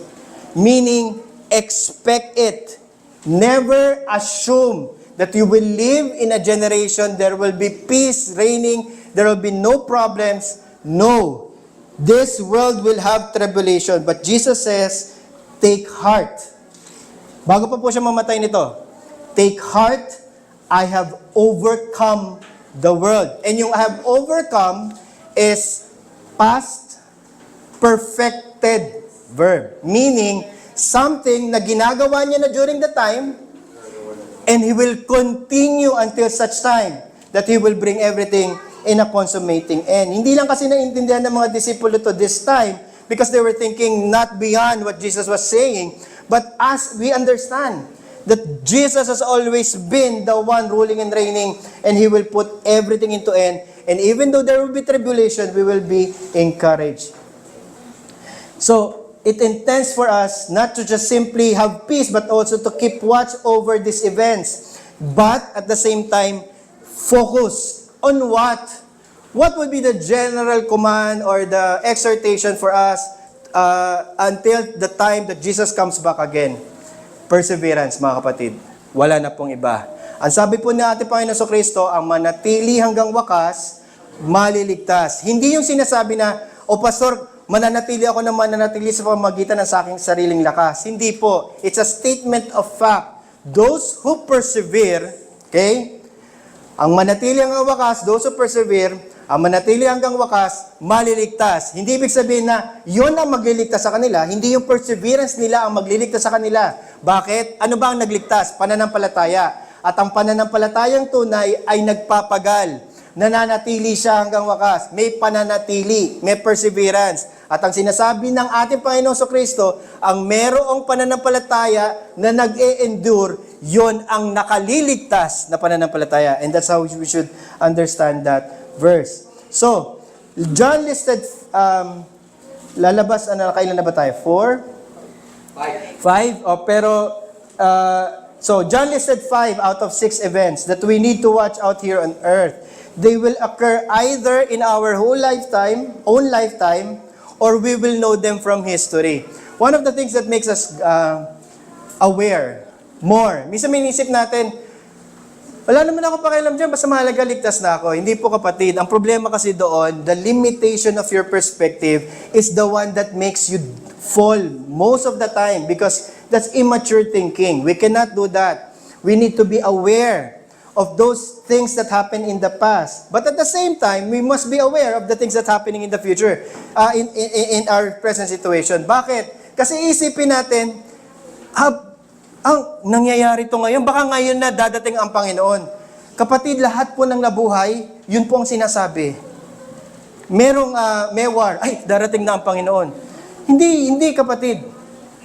Speaker 1: Meaning, expect it. Never assume that you will live in a generation there will be peace reigning, there will be no problems. No. This world will have tribulation. But Jesus says, take heart. Bago pa po siya mamatay nito, take heart, I have overcome the world. And yung I have overcome is past perfected verb. Meaning, something na ginagawa niya na during the time, and He will continue until such time that He will bring everything in a consummating end. Hindi lang kasi naintindihan ng mga disipulo to this time because they were thinking not beyond what Jesus was saying, but as we understand that Jesus has always been the one ruling and reigning, and He will put everything into end. And even though there will be tribulation, we will be encouraged. So, it intends for us not to just simply have peace, but also to keep watch over these events. But at the same time, focus on what? What would be the general command or the exhortation for us until the time that Jesus comes back again. Perseverance, mga kapatid. Wala na pong iba. Ang sabi po ni ating Panginoon Kristo, ang manatili hanggang wakas, maliligtas. Hindi yung sinasabi na, o pastor, mananatili ako na mananatili sa pamamagitan ng sa aking sariling lakas. Hindi po. It's a statement of fact. Those who persevere, okay? Ang manatili hanggang wakas, those who persevere, ang manatili hanggang wakas, maliligtas. Hindi ibig sabihin na yun ang magliligtas sa kanila, hindi yung perseverance nila ang magliligtas sa kanila. Bakit? Ano ba ang nagligtas? Pananampalataya. At ang pananampalatayang tunay ay nagpapagal. Nananatili siya hanggang wakas. May pananatili, may perseverance. At ang sinasabi ng ating Panginoon Kristo, ang merong pananampalataya na nag-e-endure, yon ang nakaliligtas na pananampalataya. And that's how we should understand that verse. So, John listed, lalabas, kailan na ba tayo? 4? 5. So, John listed 5 out of 6 events that we need to watch out here on earth. They will occur either in our own lifetime, or we will know them from history. One of the things that makes us aware more. Minsan may inisip natin, wala naman ako pakialam dyan, basta mahalaga ligtas na ako. Hindi po kapatid. Ang problema kasi doon, the limitation of your perspective is the one that makes you fall most of the time because that's immature thinking. We cannot do that. We need to be aware of those things that happen in the past. But at the same time, we must be aware of the things that's happening in the future, in our present situation. Bakit? Kasi isipin natin, ang nangyayari to ngayon, baka ngayon na dadating ang Panginoon. Kapatid, lahat po ng nabuhay, yun po ang sinasabi. May war, ay, darating na ang Panginoon. Hindi kapatid.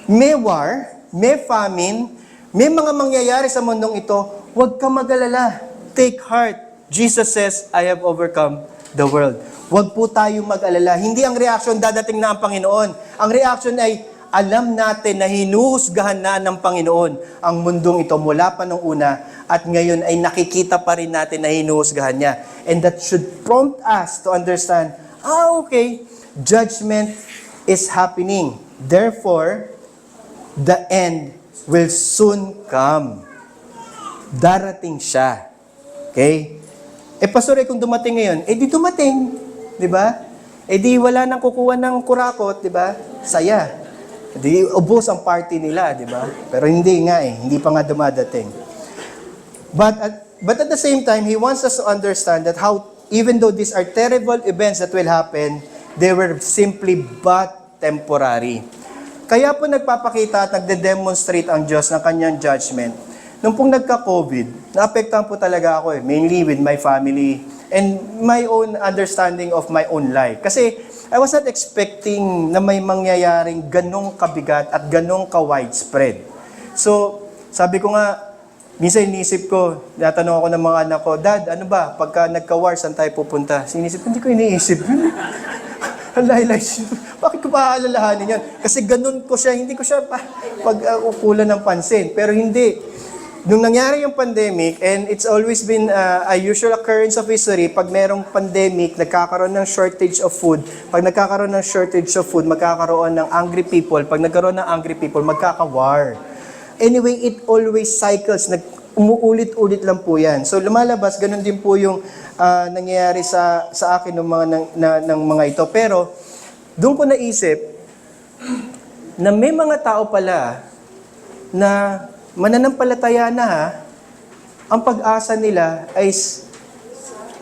Speaker 1: May war, may famine, may mga mangyayari sa mundong ito, huwag ka mag-alala. Take heart. Jesus says, I have overcome the world. Huwag po tayo mag-alala. Hindi ang reaction, dadating na ang Panginoon. Ang reaction ay, alam natin na hinuhusgahan na ng Panginoon ang mundong ito mula pa nung una at ngayon ay nakikita pa rin natin na hinuhusgahan niya. And that should prompt us to understand, okay, judgment is happening. Therefore, the end will soon come. Darating siya. Okay? Pastor, kung dumating ngayon, di dumating. Di ba? Di wala nang kukuha ng kurakot, di ba? Saya. Di ubos ang party nila, di ba? Pero hindi nga hindi pa nga dumadating. But at the same time, He wants us to understand that how, even though these are terrible events that will happen, they were simply but temporary. Kaya po nagpapakita at nagde-demonstrate ang Diyos ng kanyang judgment. Nung pong nagka-COVID, naapektahan po talaga ako mainly with my family and my own understanding of my own life. Kasi I was not expecting na may mangyayaring ganong kabigat at ganong ka-widespread. So, sabi ko nga, minsan inisip ko, natanong ako ng mga anak ko, Dad, ano ba, pagka nagka-war, saan tayo pupunta? Sinisip ko, hindi ko iniisip. Bakit ko pa aalalahanin yan? Kasi ganon ko siya, hindi ko siya pag-ukulan ng pansin. Pero hindi. Nung nangyari yung pandemic, and it's always been a usual occurrence of history, pag merong pandemic, nagkakaroon ng shortage of food. Pag nagkakaroon ng shortage of food, magkakaroon ng angry people. Pag nagkaroon ng angry people, magkaka-war. Anyway, it always cycles. Umuulit-ulit lang po yan. So lumalabas, ganun din po yung nangyayari sa akin ng mga ito. Pero, doon ko naisip na may mga tao pala na mananampalataya na ang pag-asa nila ay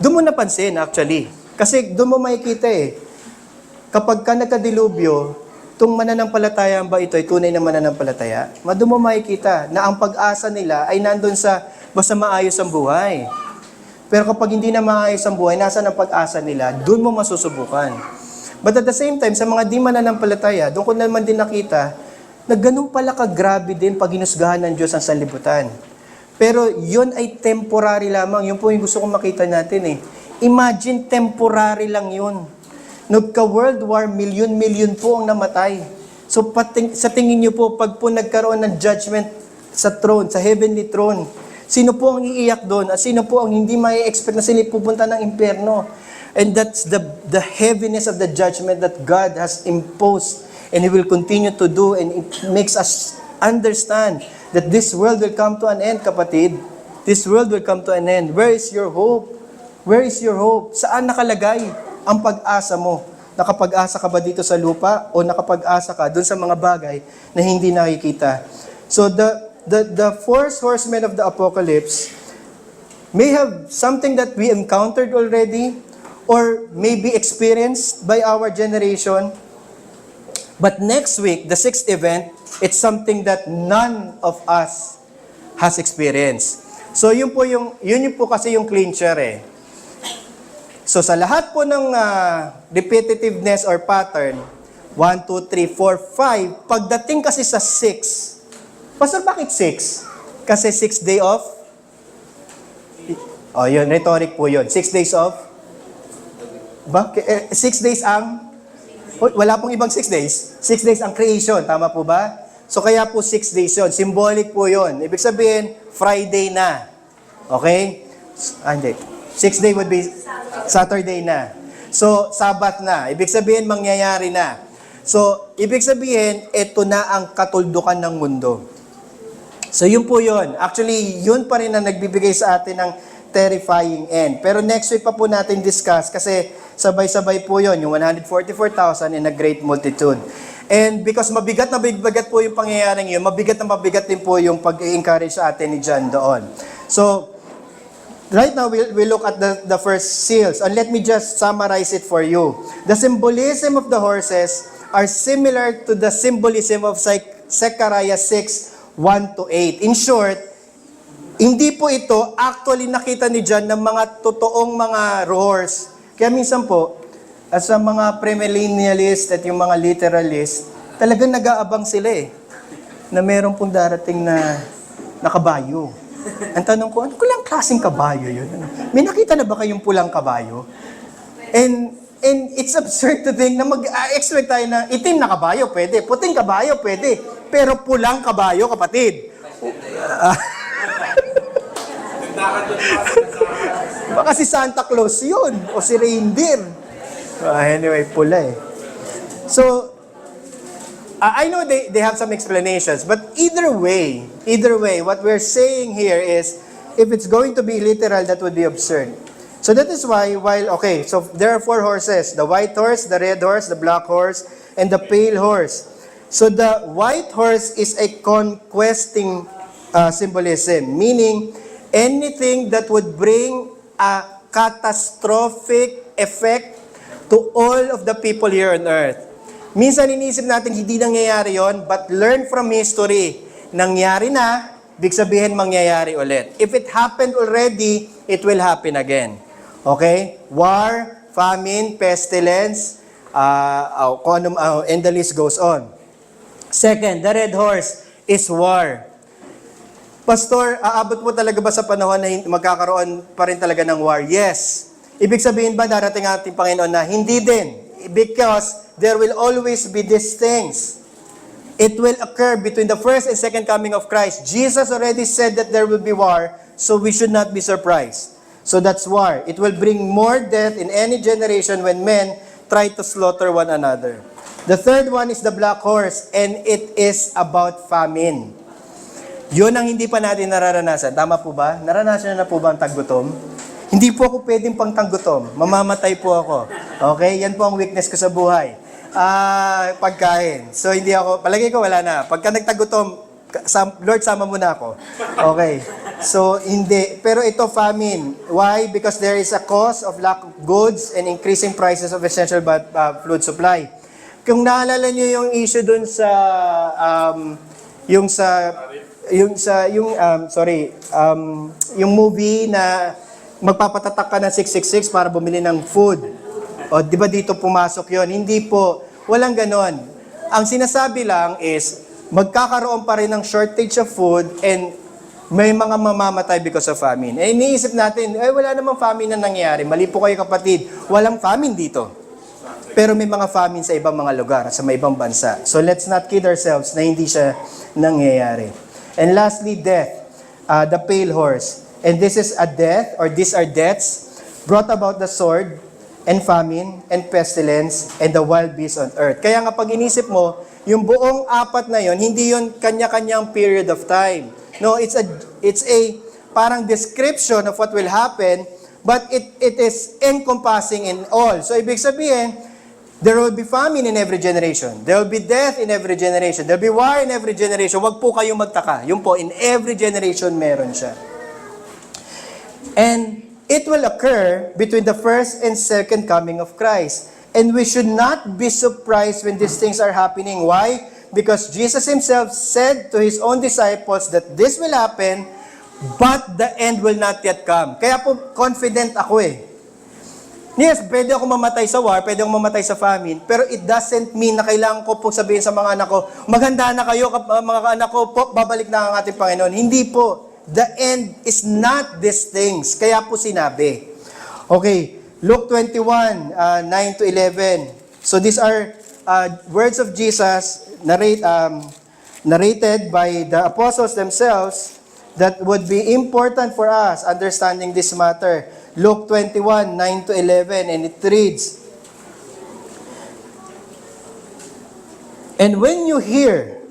Speaker 1: doon mo napansin actually. Kasi doon mo makikita kapag ka nagkadilubyo, itong mananampalataya ba ito ay tunay na mananampalataya? Doon mo makikita na ang pag-asa nila ay nandun sa basta maayos ang buhay. Pero kapag hindi na maayos ang buhay, nasa ang pag-asa nila, doon mo masusubukan. But at the same time, sa mga di mananampalataya, doon ko naman din nakita na ganun pala kagrabe din pag hinusgahan ng Diyos ang sanlibutan. Pero yun ay temporary lamang. Yun po yung gusto kong makita natin Imagine, temporary lang yun. Nagka-World War, milyon-milyon po ang namatay. So sa tingin niyo po, pag po nagkaroon ng judgment sa throne, sa heavenly throne, sino po ang iiyak doon? At sino po ang hindi mai-expect na sila pupunta ng impyerno? And that's the heaviness of the judgment that God has imposed and He will continue to do, and it makes us understand that this world will come to an end, kapatid. This world will come to an end. Where is your hope? Where is your hope? Saan nakalagay ang pag-asa mo? Nakapag-asa ka ba dito sa lupa o nakapag-asa ka dun sa mga bagay na hindi nakikita? So the fourth horsemen of the apocalypse may have something that we encountered already or may be experienced by our generation. But next week, the sixth event, it's something that none of us has experienced. So yun po kasi yung clincher eh. So sa lahat po ng repetitiveness or pattern, 1, 2, 3, 4, 5, pagdating kasi sa 6, Pastor, bakit 6? Kasi 6 day off? Oh, yun, rhetoric po yun. 6 days off? 6 days ang? Wala pong ibang 6 days. 6 days ang creation, tama po ba? So kaya po 6 days yun. Symbolic po yun. Ibig sabihin, Friday na. Okay? Hindi. 6 day would be Saturday na. So, Sabbath na. Ibig sabihin, mangyayari na. So, ibig sabihin, ito na ang katuldukan ng mundo. So, yun po yun. Actually, yun pa rin ang nagbibigay sa atin ng terrifying end. Pero next week pa po natin discuss kasi sabay-sabay po yun, yung 144,000 in a great multitude. And because mabigat na mabigat po yung pangyayaring yun, mabigat na mabigat din po yung pag-encourage sa atin ni John doon. So, right now, we look at the first seals. And let me just summarize it for you. The symbolism of the horses are similar to the symbolism of Zechariah 6, 1-8. In short, hindi po ito actually nakita ni John ng mga totoong mga horse. Kaya minsan po, as sa mga premillennialist at yung mga literalist, talagang nag-aabang sila eh, na meron pong darating na kabayo. Ang tanong ko, ano kulang klaseng kabayo yun? May nakita na ba kayong pulang kabayo? And it's absurd to think na mag-expect tayo na itim na kabayo, pwede. Puting kabayo, pwede. Pero pulang kabayo, kapatid. Baka si Santa Claus yun, o si reindeer. Anyway, pula eh. So, I know they have some explanations, but either way, what we're saying here is, if it's going to be literal, that would be absurd. So that is why, so there are 4 horses, the white horse, the red horse, the black horse, and the pale horse. So the white horse is a conquesting symbolism, meaning anything that would bring a catastrophic effect to all of the people here on earth. Minsan iniisip natin hindi nangyayari yon, but learn from history. Nangyari na, big sabihin mangyayari ulit. If it happened already, it will happen again. Okay? War, famine, pestilence, and the list goes on. Second, the red horse is war. Pastor, aabot po talaga ba sa panahon na magkakaroon pa rin talaga ng war? Yes. Ibig sabihin ba darating ating Panginoon na hindi din? Because there will always be these things. It will occur between the first and second coming of Christ. Jesus already said that there will be war, so we should not be surprised. So that's war. It will bring more death in any generation when men try to slaughter one another. The third one is the black horse, and it is about famine. Yun ang hindi pa natin nararanasan. Tama po ba? Naranasan na po ba ang taggutom? Hindi po ako pwedeng pang taggutom. Mamamatay po ako. Okay? Yan po ang weakness ko sa buhay. Pagkain. So, hindi ako, palagay ko wala na. Pagka nagtagutom, Lord, sama mo na ako. Okay. So, hindi. Pero ito, famine. Why? Because there is a cause of lack of goods and increasing prices of essential food supply. Kung naalala nyo yung issue dun sa, yung movie na magpapatatak ka ng 666 para bumili ng food. O, di ba dito pumasok yon? Hindi po. Walang ganon. Ang sinasabi lang is, magkakaroon pa rin ng shortage of food and may mga mamamatay because of famine. Eh, iniisip natin, wala namang famine na nangyayari. Mali po kayo kapatid. Walang famine dito. Pero may mga famine sa ibang mga lugar, sa may ibang bansa. So let's not kid ourselves na hindi siya nangyayari. And lastly, death. The pale horse. And this is a death, or these are deaths, brought about the sword, and famine, and pestilence, and the wild beasts on earth. Kaya nga pag inisip mo, yung buong apat na yon, hindi yon kanya-kanyang period of time. No, it's a parang description of what will happen, but it is encompassing in all. So ibig sabihin, there will be famine in every generation. There will be death in every generation. There will be war in every generation. Huwag po kayong magtaka. Yun po, in every generation meron siya. And it will occur between the first and second coming of Christ. And we should not be surprised when these things are happening. Why? Because Jesus Himself said to His own disciples that this will happen, but the end will not yet come. Kaya po, confident ako eh. Yes, pwede ako mamatay sa war, pwede ako mamatay sa famine, pero it doesn't mean na kailangan ko po sabihin sa mga anak ko, maghanda na kayo, mga anak ko, po, babalik na ang ating Panginoon. Hindi po. The end is not these things. Kaya po sinabi. Okay, Luke 21, 9 to 11. So these are words of Jesus narrated by the apostles themselves that would be important for us understanding this matter. Luke 21, 9 to 11, and it reads, "And when you hear,"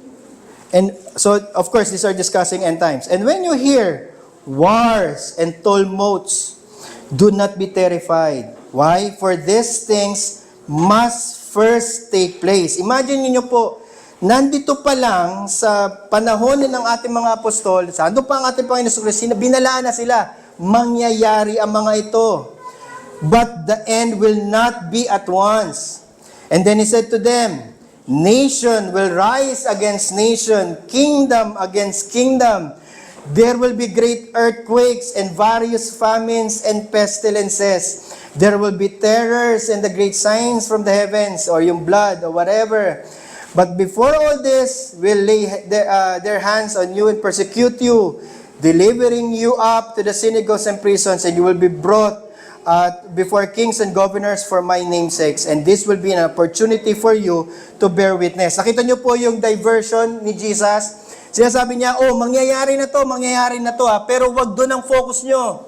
Speaker 1: and so, of course, these are discussing end times. "And when you hear wars and tumults, do not be terrified." Why? "For these things must first take place." Imagine niyo po, nandito pa lang sa panahon ng ating mga apostol, saan pa ang ating Panginoon Kristo, binalaan na sila, mangyayari ang mga ito. But the end will not be at once. And then He said to them, "Nation will rise against nation, kingdom against kingdom. There will be great earthquakes and various famines and pestilences. There will be terrors and the great signs from the heavens," or yung blood or whatever. "But before all this, will lay their hands on you and persecute you, delivering you up to the synagogues and prisons, and you will be brought before kings and governors for my name's sakes. And this will be an opportunity for you to bear witness." Nakita niyo po yung diversion ni Jesus? Sinasabi niya, mangyayari na to pero wag doon ang focus nyo.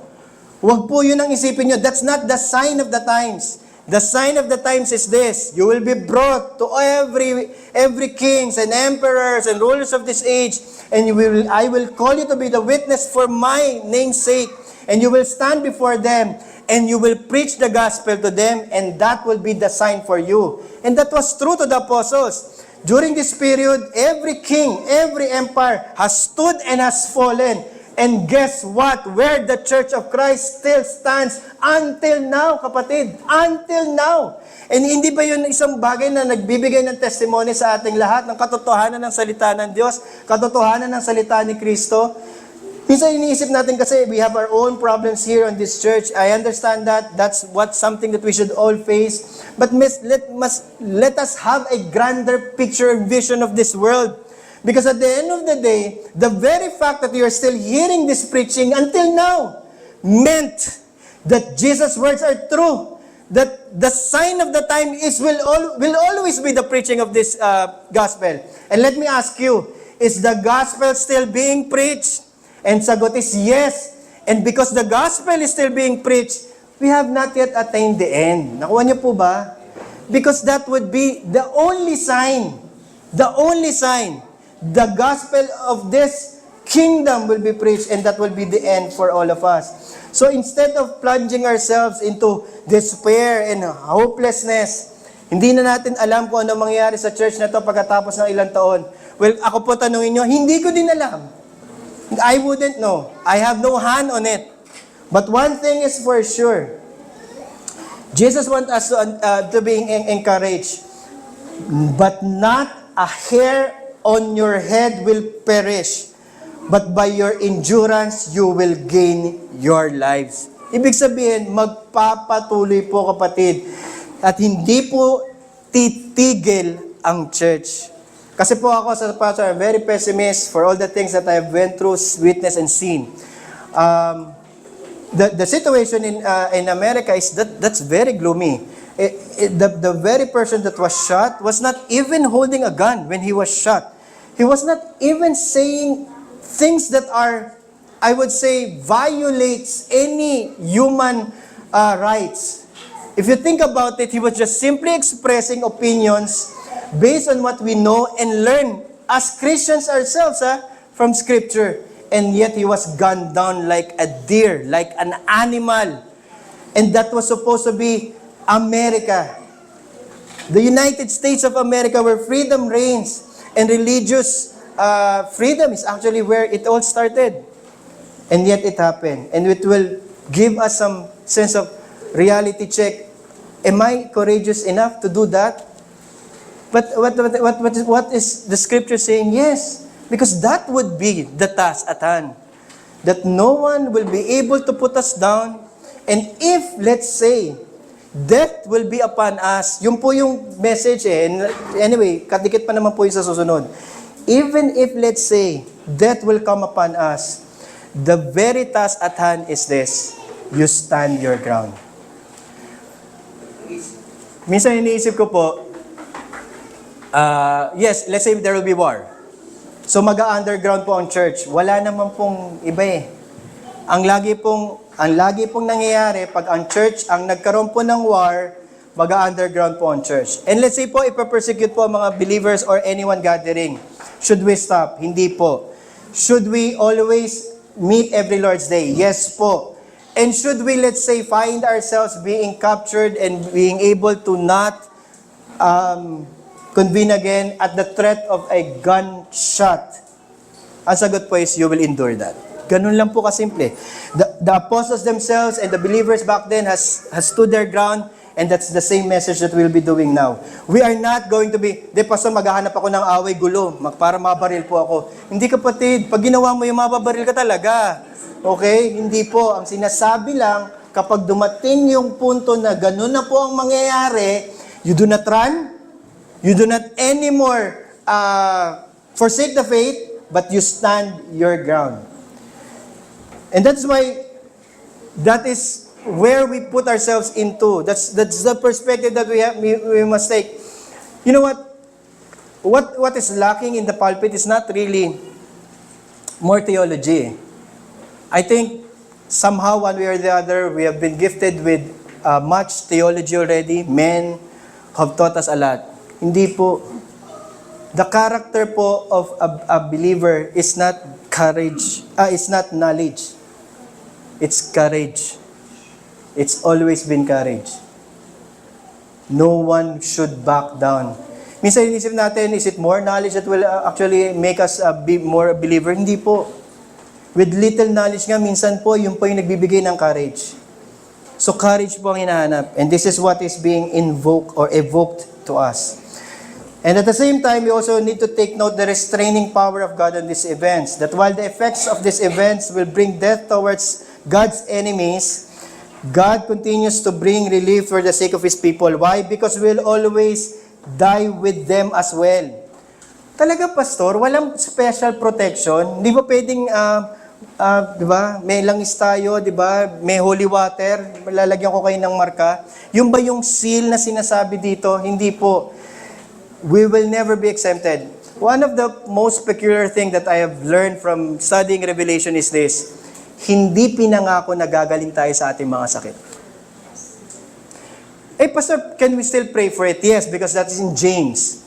Speaker 1: Wag po yun ang isipin nyo. That's not the sign of the times. The sign of the times is this: you will be brought to every kings and emperors and rulers of this age, and I will call you to be the witness for my name's sake, and you will stand before them, and you will preach the gospel to them, and that will be the sign for you. And that was true to the apostles. During this period, every king, every empire has stood and has fallen. And guess what? Where the Church of Christ still stands until now, kapatid. Until now. And hindi ba yun isang bagay na nagbibigay ng testimony sa ating lahat ng katotohanan ng salita ng Diyos, katotohanan ng salita ni Kristo? Minsan iniisip natin kasi we have our own problems here on this church. I understand that. That's something that we should all face. But let us have a grander picture and vision of this world. Because at the end of the day, the very fact that you are still hearing this preaching until now meant that Jesus' words are true. That the sign of the time will always be the preaching of this gospel. And let me ask you, is the gospel still being preached? And sagot is yes. And because the gospel is still being preached, we have not yet attained the end. Nakuha niyo po ba? Because that would be the only sign. The only sign. The gospel of this kingdom will be preached, and that will be the end for all of us. So instead of plunging ourselves into despair and hopelessness, hindi na natin alam kung ano mangyayari sa church na to pagkatapos ng ilang taon. Well, ako po tanungin nyo, hindi ko din alam. I wouldn't know. I have no hand on it. But one thing is for sure. Jesus wants us to be encouraged. But not a hair on your head will perish, but by your endurance, you will gain your lives. Ibig sabihin, magpapatuloy po kapatid, at hindi po titigil ang church. Kasi po ako sa pastor, I'm very pessimist for all the things that I've went through, witnessed, and seen. The situation in America is that's very gloomy. The very person that was shot was not even holding a gun when he was shot. He was not even saying things that are, I would say, violates any human rights. If you think about it, he was just simply expressing opinions based on what we know and learn as Christians ourselves from Scripture. And yet he was gunned down like a deer, like an animal. And that was supposed to be America. The United States of America, where freedom reigns and religious freedom is actually where it all started. And yet it happened. And it will give us some sense of reality check. Am I courageous enough to do that? But what is the scripture saying? Yes. Because that would be the task at hand. That no one will be able to put us down. And if, let's say, death will be upon us, yun po yung message eh. And anyway, kadikit pa naman po yung sa susunod. Even if, let's say, death will come upon us, the very task at hand is this: you stand your ground. Minsan iniisip ko po, yes, let's say there will be war. So mag-underground po ang church. Wala naman pong iba eh. Ang lagi pong nangyayari, pag ang church, ang nagkaroon po ng war, mag-underground po ang church. And let's say po, ipapersecute po ang mga believers or anyone gathering. Should we stop? Hindi po. Should we always meet every Lord's Day? Yes po. And should we, let's say, find ourselves being captured and being able to not convene again at the threat of a gunshot? Ang sagot po is, you will endure that. Ganun lang po kasimple. The apostles themselves and the believers back then has stood their ground, and that's the same message that we'll be doing now. We are not going to be, pastor, maghahanap ako ng away, gulo, para mabaril po ako. Hindi, kapatid, pag ginawa mo yung mababaril ka talaga. Okay? Hindi po. Ang sinasabi lang, kapag dumating yung punto na ganun na po ang mangyayari, you do not run, you do not anymore forsake the faith, but you stand your ground. And that's why, that is where we put ourselves into. That's the perspective that we must take. You know what? What is lacking in the pulpit is not really more theology. I think somehow, one way or the other, we have been gifted with much theology already. Men have taught us a lot. Hindi po. The character po of a believer is not courage. It's not knowledge. It's courage. It's always been courage. No one should back down. Minsan inisip natin, is it more knowledge that will actually make us be more a believer? Hindi po. With little knowledge nga, minsan po, yung po yung nagbibigay ng courage. So courage po ang hinahanap. And this is what is being invoked or evoked to us. And at the same time, we also need to take note the restraining power of God on these events. That while the effects of these events will bring death towards God's enemies, God continues to bring relief for the sake of His people. Why? Because we'll always die with them as well. Talaga, Pastor, walang special protection. Di ba pwedeng, di ba, may langis tayo, di ba, may holy water, lalagyan ko kayo ng marka. Yung ba yung seal na sinasabi dito? Hindi po. We will never be exempted. One of the most peculiar thing that I have learned from studying Revelation is this: hindi pinangako na gagaling tayo sa ating mga sakit. Pastor, can we still pray for it? Yes, because that is in James.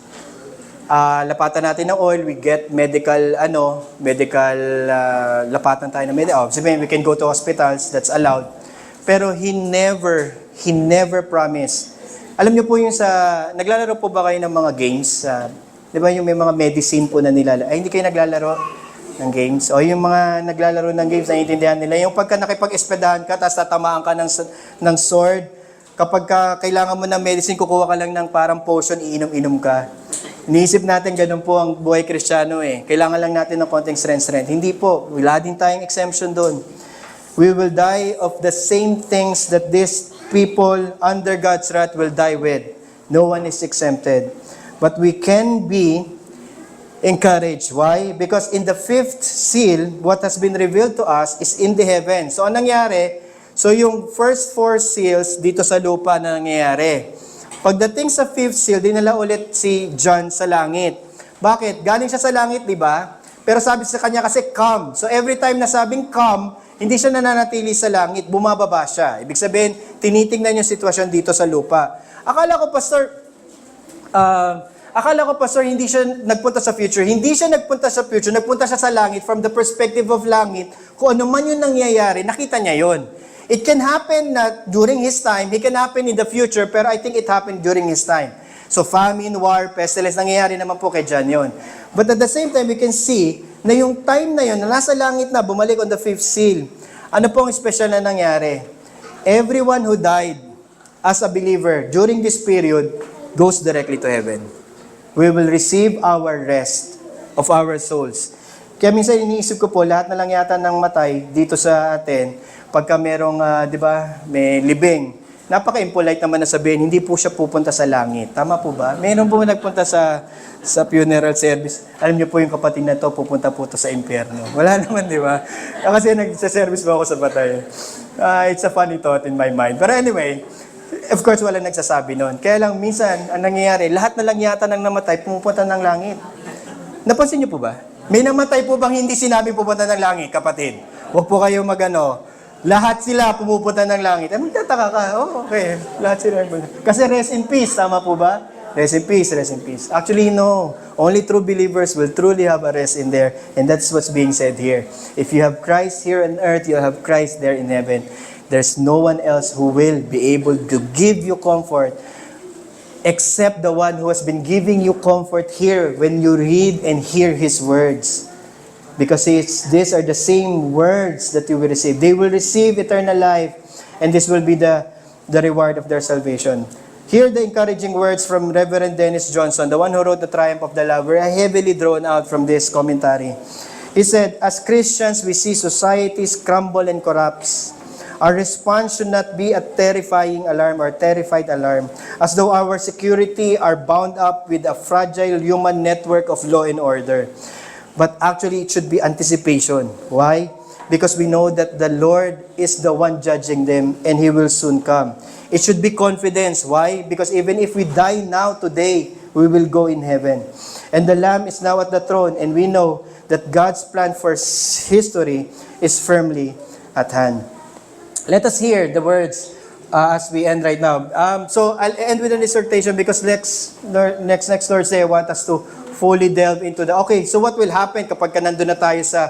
Speaker 1: Lapatan natin ng oil, we get medical, lapatan tayo ng medical. Sabihin, we can go to hospitals, that's allowed. Pero He never promised. Alam niyo po yung naglalaro po ba kayo ng mga games? Di ba yung may mga medicine po na nilalaro? Ay, hindi kayo naglalaro ng games. O yung mga naglalaro ng games, naiintindihan nila. Yung pagka nakipag-espedahan ka, tapos tatamaan ka ng sword, kapag kailangan mo ng medicine, kukuha ka lang ng parang potion, iinom-inom ka. Iniisip natin, ganun po ang buhay Kristiyano eh. Kailangan lang natin ng konting strength. Hindi po. Wala din tayong exemption doon. We will die of the same things that these people under God's wrath will die with. No one is exempted. But we can be encouraged. Why? Because in the fifth seal, what has been revealed to us is in the heaven. So, anong nangyari? So, yung first 4 seals dito sa lupa na nangyayari. Pagdating sa fifth seal, dinala ulit si John sa langit. Bakit? Galing siya sa langit, di ba? Pero sabi sa kanya kasi, come. So, every time na sabing come, hindi siya nananatili sa langit, bumababa siya. Ibig sabihin, tinitingnan yung sitwasyon dito sa lupa. Akala ko, Pastor, hindi siya nagpunta sa future. Hindi siya nagpunta sa future, nagpunta siya sa langit from the perspective of langit. Kung ano man yung nangyayari, nakita niya yon. It can happen na during his time, it can happen in the future, pero I think it happened during his time. So famine, war, pestilence, nangyayari naman po kay John yon. But at the same time, we can see na yung time na yon, na nasa langit na, bumalik on the fifth seal. Ano po ang special na nangyari? Everyone who died as a believer during this period goes directly to heaven. We will receive our rest of our souls. Kaya minsan iniisip ko po, lahat na lang yata ng matay dito sa atin, pagka merong, di ba, may libing, napaka-impolite naman na sabihin, hindi po siya pupunta sa langit. Tama po ba? Meron po nagpunta sa funeral service. Alam niyo po yung kapatid na to, pupunta po to sa impyerno. Wala naman, di ba? Kasi nagsa-service po ako sa batay. It's a funny thought in my mind. But anyway, of course, wala nagsasabi noon. Kaya lang, minsan, ang nangyayari, lahat na lang yata ng namatay, pumupunta ng langit. Napansin niyo po ba? May namatay po bang hindi sinabi pupunta ng langit, kapatid? Huwag po kayo magano. Lahat sila pumupunta ng langit. Magtataka ka, okay. Lahat sila. Kasi rest in peace, tama po ba? Rest in peace, rest in peace. Actually, no. Only true believers will truly have a rest in there. And that's what's being said here. If you have Christ here on earth, you have Christ there in heaven. There's no one else who will be able to give you comfort except the one who has been giving you comfort here when you read and hear His words. Because these are the same words that you will receive. They will receive eternal life, and this will be the reward of their salvation. Hear the encouraging words from Reverend Dennis Johnson, the one who wrote The Triumph of the Love, were heavily drawn out from this commentary. He said, as Christians, we see societies crumble and corrupt. Our response should not be a terrifying alarm or terrified alarm, as though our security are bound up with a fragile human network of law and order. But actually, it should be anticipation. Why? Because we know that the Lord is the one judging them, and He will soon come. It should be confidence. Why? Because even if we die now, today, we will go in heaven. And the Lamb is now at the throne, and we know that God's plan for history is firmly at hand. Let us hear the words as we end right now. So I'll end with an exhortation because next Thursday I want us to fully delve into okay, so what will happen kapag nandun na tayo sa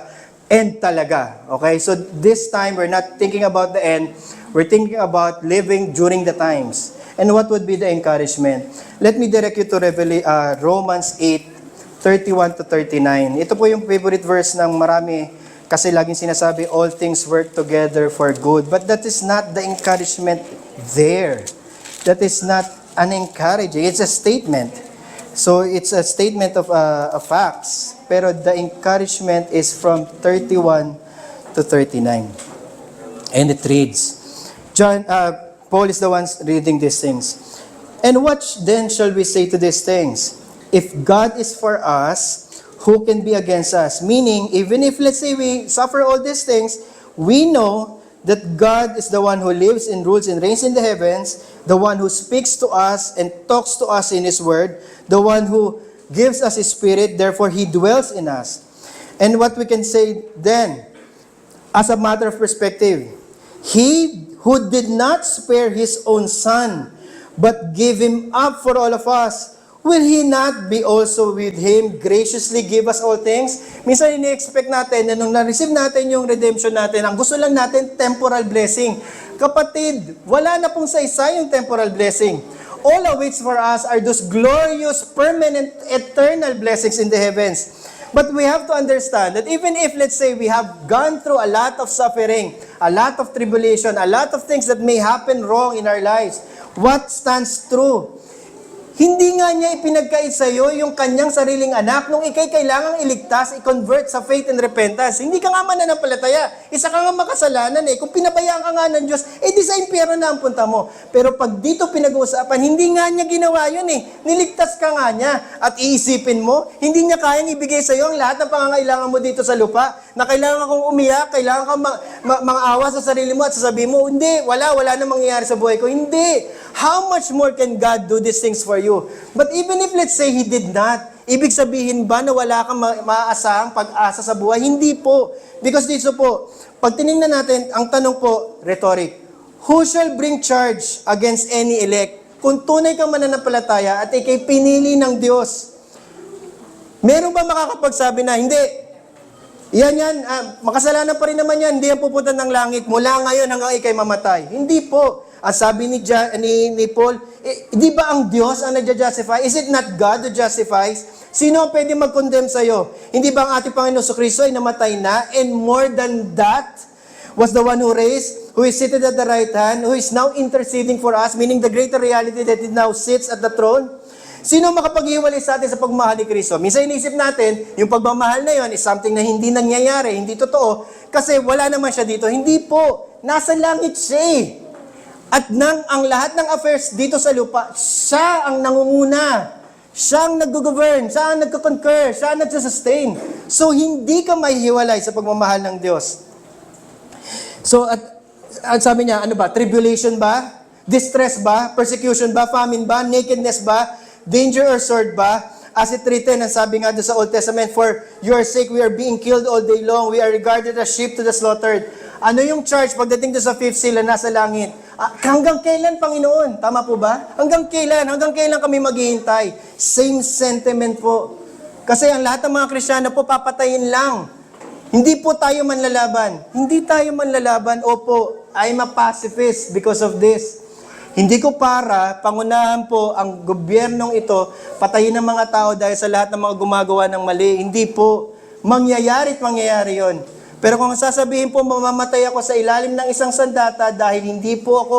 Speaker 1: end talaga? Okay, so this time we're not thinking about the end, we're thinking about living during the times. And what would be the encouragement? Let me direct you to Romans 8:31 to 39. Ito po yung favorite verse ng marami kasi laging sinasabi, all things work together for good. But that is not the encouragement there. That is not an encouraging. It's a statement. So it's a statement of facts. Pero the encouragement is from 31 to 39. And it reads, Paul is the one reading these things. And what then shall we say to these things? If God is for us, who can be against us? Meaning, even if, let's say, we suffer all these things, we know that God is the one who lives and rules and reigns in the heavens, the one who speaks to us and talks to us in His Word, the one who gives us His Spirit, therefore He dwells in us. And what we can say then, as a matter of perspective, He who did not spare His own Son, but gave Him up for all of us, will He not be also with Him graciously give us all things? Minsan ini-expect natin na nung na-receive natin yung redemption natin, ang gusto lang natin temporal blessing. Kapatid, wala na pong sa isa yung temporal blessing. All awaits for us are those glorious, permanent, eternal blessings in the heavens. But we have to understand that even if, let's say, we have gone through a lot of suffering, a lot of tribulation, a lot of things that may happen wrong in our lives, what stands true? Hindi nga niya ipinagkait sa iyo yung kanyang sariling anak nung ikay kailangang iligtas, i-convert sa faith and repentance. Hindi ka nga mananampalataya. Isa ka nga makasalanan eh. Kung pinabayaan ka nga ng Diyos, di sa impyerno na ang punta mo. Pero pag dito pinag-uusapan, hindi nga niya ginawa yun eh. Niligtas ka nga niya. At iisipin mo, hindi niya kayang ibigay sa iyo ang lahat ng pangangailangan mo dito sa lupa. Na kailangan kong umiyak, kailangan kang mang-awa sa sarili mo at sasabihin mo, hindi, wala na mangyayari sa buhay ko. Hindi. How much more can God do these things for you? But even if let's say He did not, ibig sabihin ba na wala kang maaasahang pag-asa sa buhay? Hindi po. Because dito po, pag tinignan natin, ang tanong po, rhetoric, Who shall bring charge against any elect? Kung tunay kang mananampalataya at ikay pinili ng Diyos, meron ba makakapagsabi na, hindi, yan, makasalanan pa rin naman yan, hindi yan pupunta ng langit, mula ngayon hanggang ikay mamatay. Hindi po. At sabi ni Paul, di ba ang Diyos ang nagja-justify? Is it not God who justifies? Sino ang pwede mag-condemn sa'yo? Hindi ba ang ating Panginoon Kristo ay namatay na? And more than that, was the one who raised, who is seated at the right hand, who is now interceding for us, meaning the greater reality that He now sits at the throne. Sino makapaghiwalay sa atin sa pagmamahal ni Kristo? Minsan inisip natin, yung pagmamahal na yon is something na hindi nangyayari, hindi totoo, kasi wala naman siya dito. Hindi po. Nasa langit siya eh. At ang lahat ng affairs dito sa lupa, siya ang nangunguna. Siya ang nag-govern, siya ang nagko-concur, siya ang nagsasustain. So, hindi ka mahihiwalay sa pagmamahal ng Diyos. So, at sabi niya, ano ba? Tribulation ba? Distress ba? Persecution ba? Famine ba? Nakedness ba? Danger or sword ba? As it written, ang sabi nga doon sa Old Testament, for your sake we are being killed all day long. We are regarded as sheep to the slaughtered. Ano yung charge pagdating doon sa fifth seal na nasa langit? Hanggang kailan, Panginoon? Tama po ba? Hanggang kailan? Hanggang kailan kami maghihintay? Same sentiment po. Kasi ang lahat ng mga Kristiyano po, papatayin lang. Hindi po tayo manlalaban. Hindi tayo manlalaban. Opo, I'm a pacifist because of this. Hindi ko para, pangunahan po ang gobyernong ito, patayin ng mga tao dahil sa lahat ng mga gumagawa ng mali. Hindi po. Mangyayari yon. Pero kung sasabihin po, mamamatay ako sa ilalim ng isang sandata dahil hindi po ako,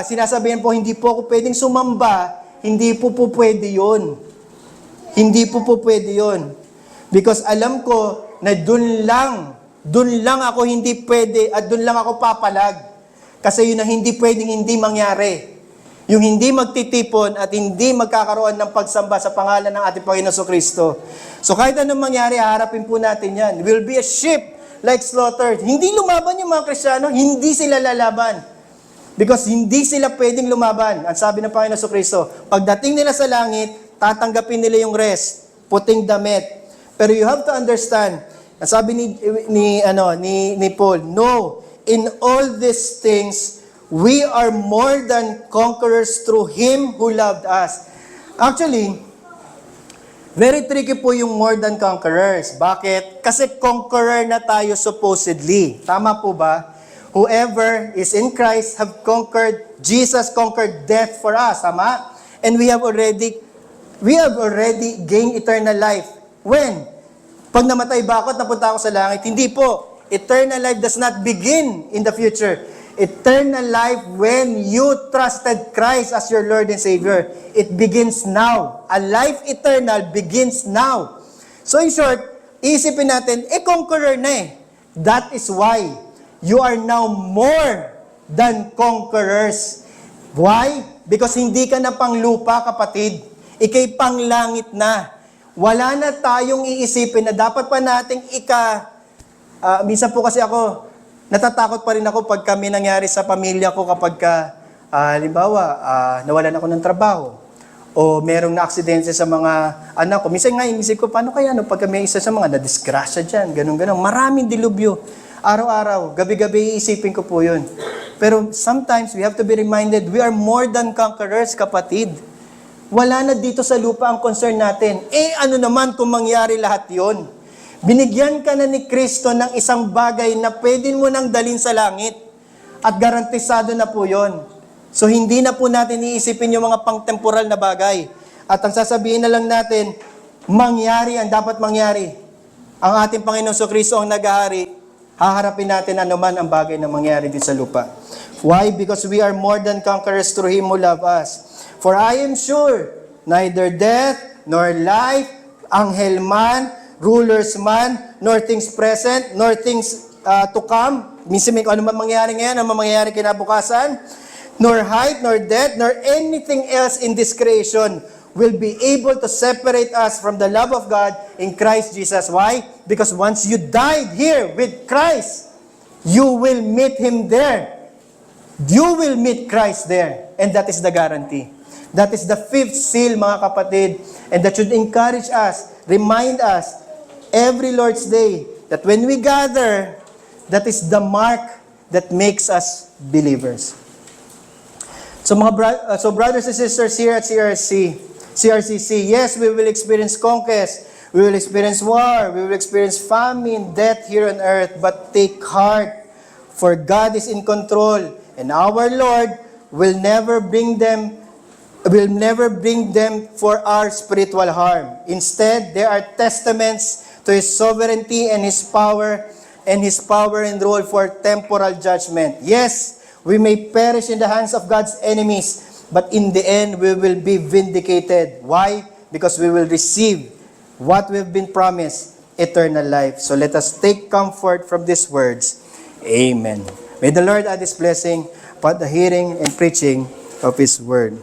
Speaker 1: sinasabihin po, hindi po ako pwedeng sumamba, hindi po pwede yun. Hindi po pwede yun. Because alam ko na dun lang ako hindi pwede at dun lang ako papalag. Kasi yun ang hindi pwedeng hindi mangyari. Yung hindi magtitipon at hindi magkakaroon ng pagsamba sa pangalan ng ating Panginoon Kristo. So kahit anong mangyari, haharapin po natin yan. Will be a sheep like slaughtered. Hindi lumaban yung mga Kristiyano, hindi sila lalaban. Because hindi sila pwedeng lumaban. Ang sabi ng Panginoon Kristo, pagdating nila sa langit, tatanggapin nila yung rest, puting damit. Pero you have to understand, ang sabi ni Paul, no, in all these things, we are more than conquerors through Him who loved us. Actually, very tricky po yung more than conquerors. Bakit? Kasi conqueror na tayo supposedly. Tama po ba? Whoever is in Christ have conquered, Jesus conquered death for us. Tama? And we have already gained eternal life. When? Pag namatay ba ako at napunta ako sa langit? Hindi po. Eternal life does not begin in the future. Eternal life when you trusted Christ as your Lord and Savior. It begins now. A life eternal begins now. So in short, isipin natin, conqueror na eh. That is why you are now more than conquerors. Why? Because hindi ka na panglupa, kapatid. Ika'y panglangit na. Wala na tayong iisipin na dapat pa nating minsan po kasi ako, natatakot pa rin ako pag kami nangyari sa pamilya ko kapag halimbawa, nawalan ako ng trabaho o merong na-aksidente sa mga anak ko. Minsan nga inisip ko, paano kaya pag may isa sa mga na-disgrasya dyan, ganun. Maraming dilubyo. Araw-araw, gabi-gabi iisipin ko po yun. Pero sometimes we have to be reminded, we are more than conquerors, kapatid. Wala na dito sa lupa ang concern natin. Ano naman kung mangyari lahat yon? Binigyan ka na ni Kristo ng isang bagay na pwede mo nang dalhin sa langit. At garantisado na po yon. So hindi na po natin iisipin yung mga pang-temporal na bagay. At ang sasabihin na lang natin, mangyari ang dapat mangyari. Ang ating Panginoon Kristo ang naghahari, haharapin natin anuman ang bagay na mangyari dito sa lupa. Why? Because we are more than conquerors through Him who loved us. For I am sure, neither death, nor life, anghel man, rulers man, nor things present, nor things to come. Minsan ano man mangyari ngayon, ano man mangyari kinabukasan, nor height, nor depth, nor anything else in this creation will be able to separate us from the love of God in Christ Jesus. Why? Because once you died here with Christ, you will meet Him there. You will meet Christ there. And that is the guarantee. That is the fifth seal, mga kapatid. And that should encourage us, remind us, every Lord's Day, that when we gather, that is the mark that makes us believers. So brothers and sisters here at CRCC, yes, we will experience conquest, we will experience war, we will experience famine, death here on earth, but take heart, for God is in control, and our Lord will never bring them for our spiritual harm. Instead, they are testaments to His sovereignty and His power and rule for temporal judgment. Yes, we may perish in the hands of God's enemies, but in the end, we will be vindicated. Why? Because we will receive what we've been promised, eternal life. So let us take comfort from these words. Amen. May the Lord add His blessing upon the hearing and preaching of His word.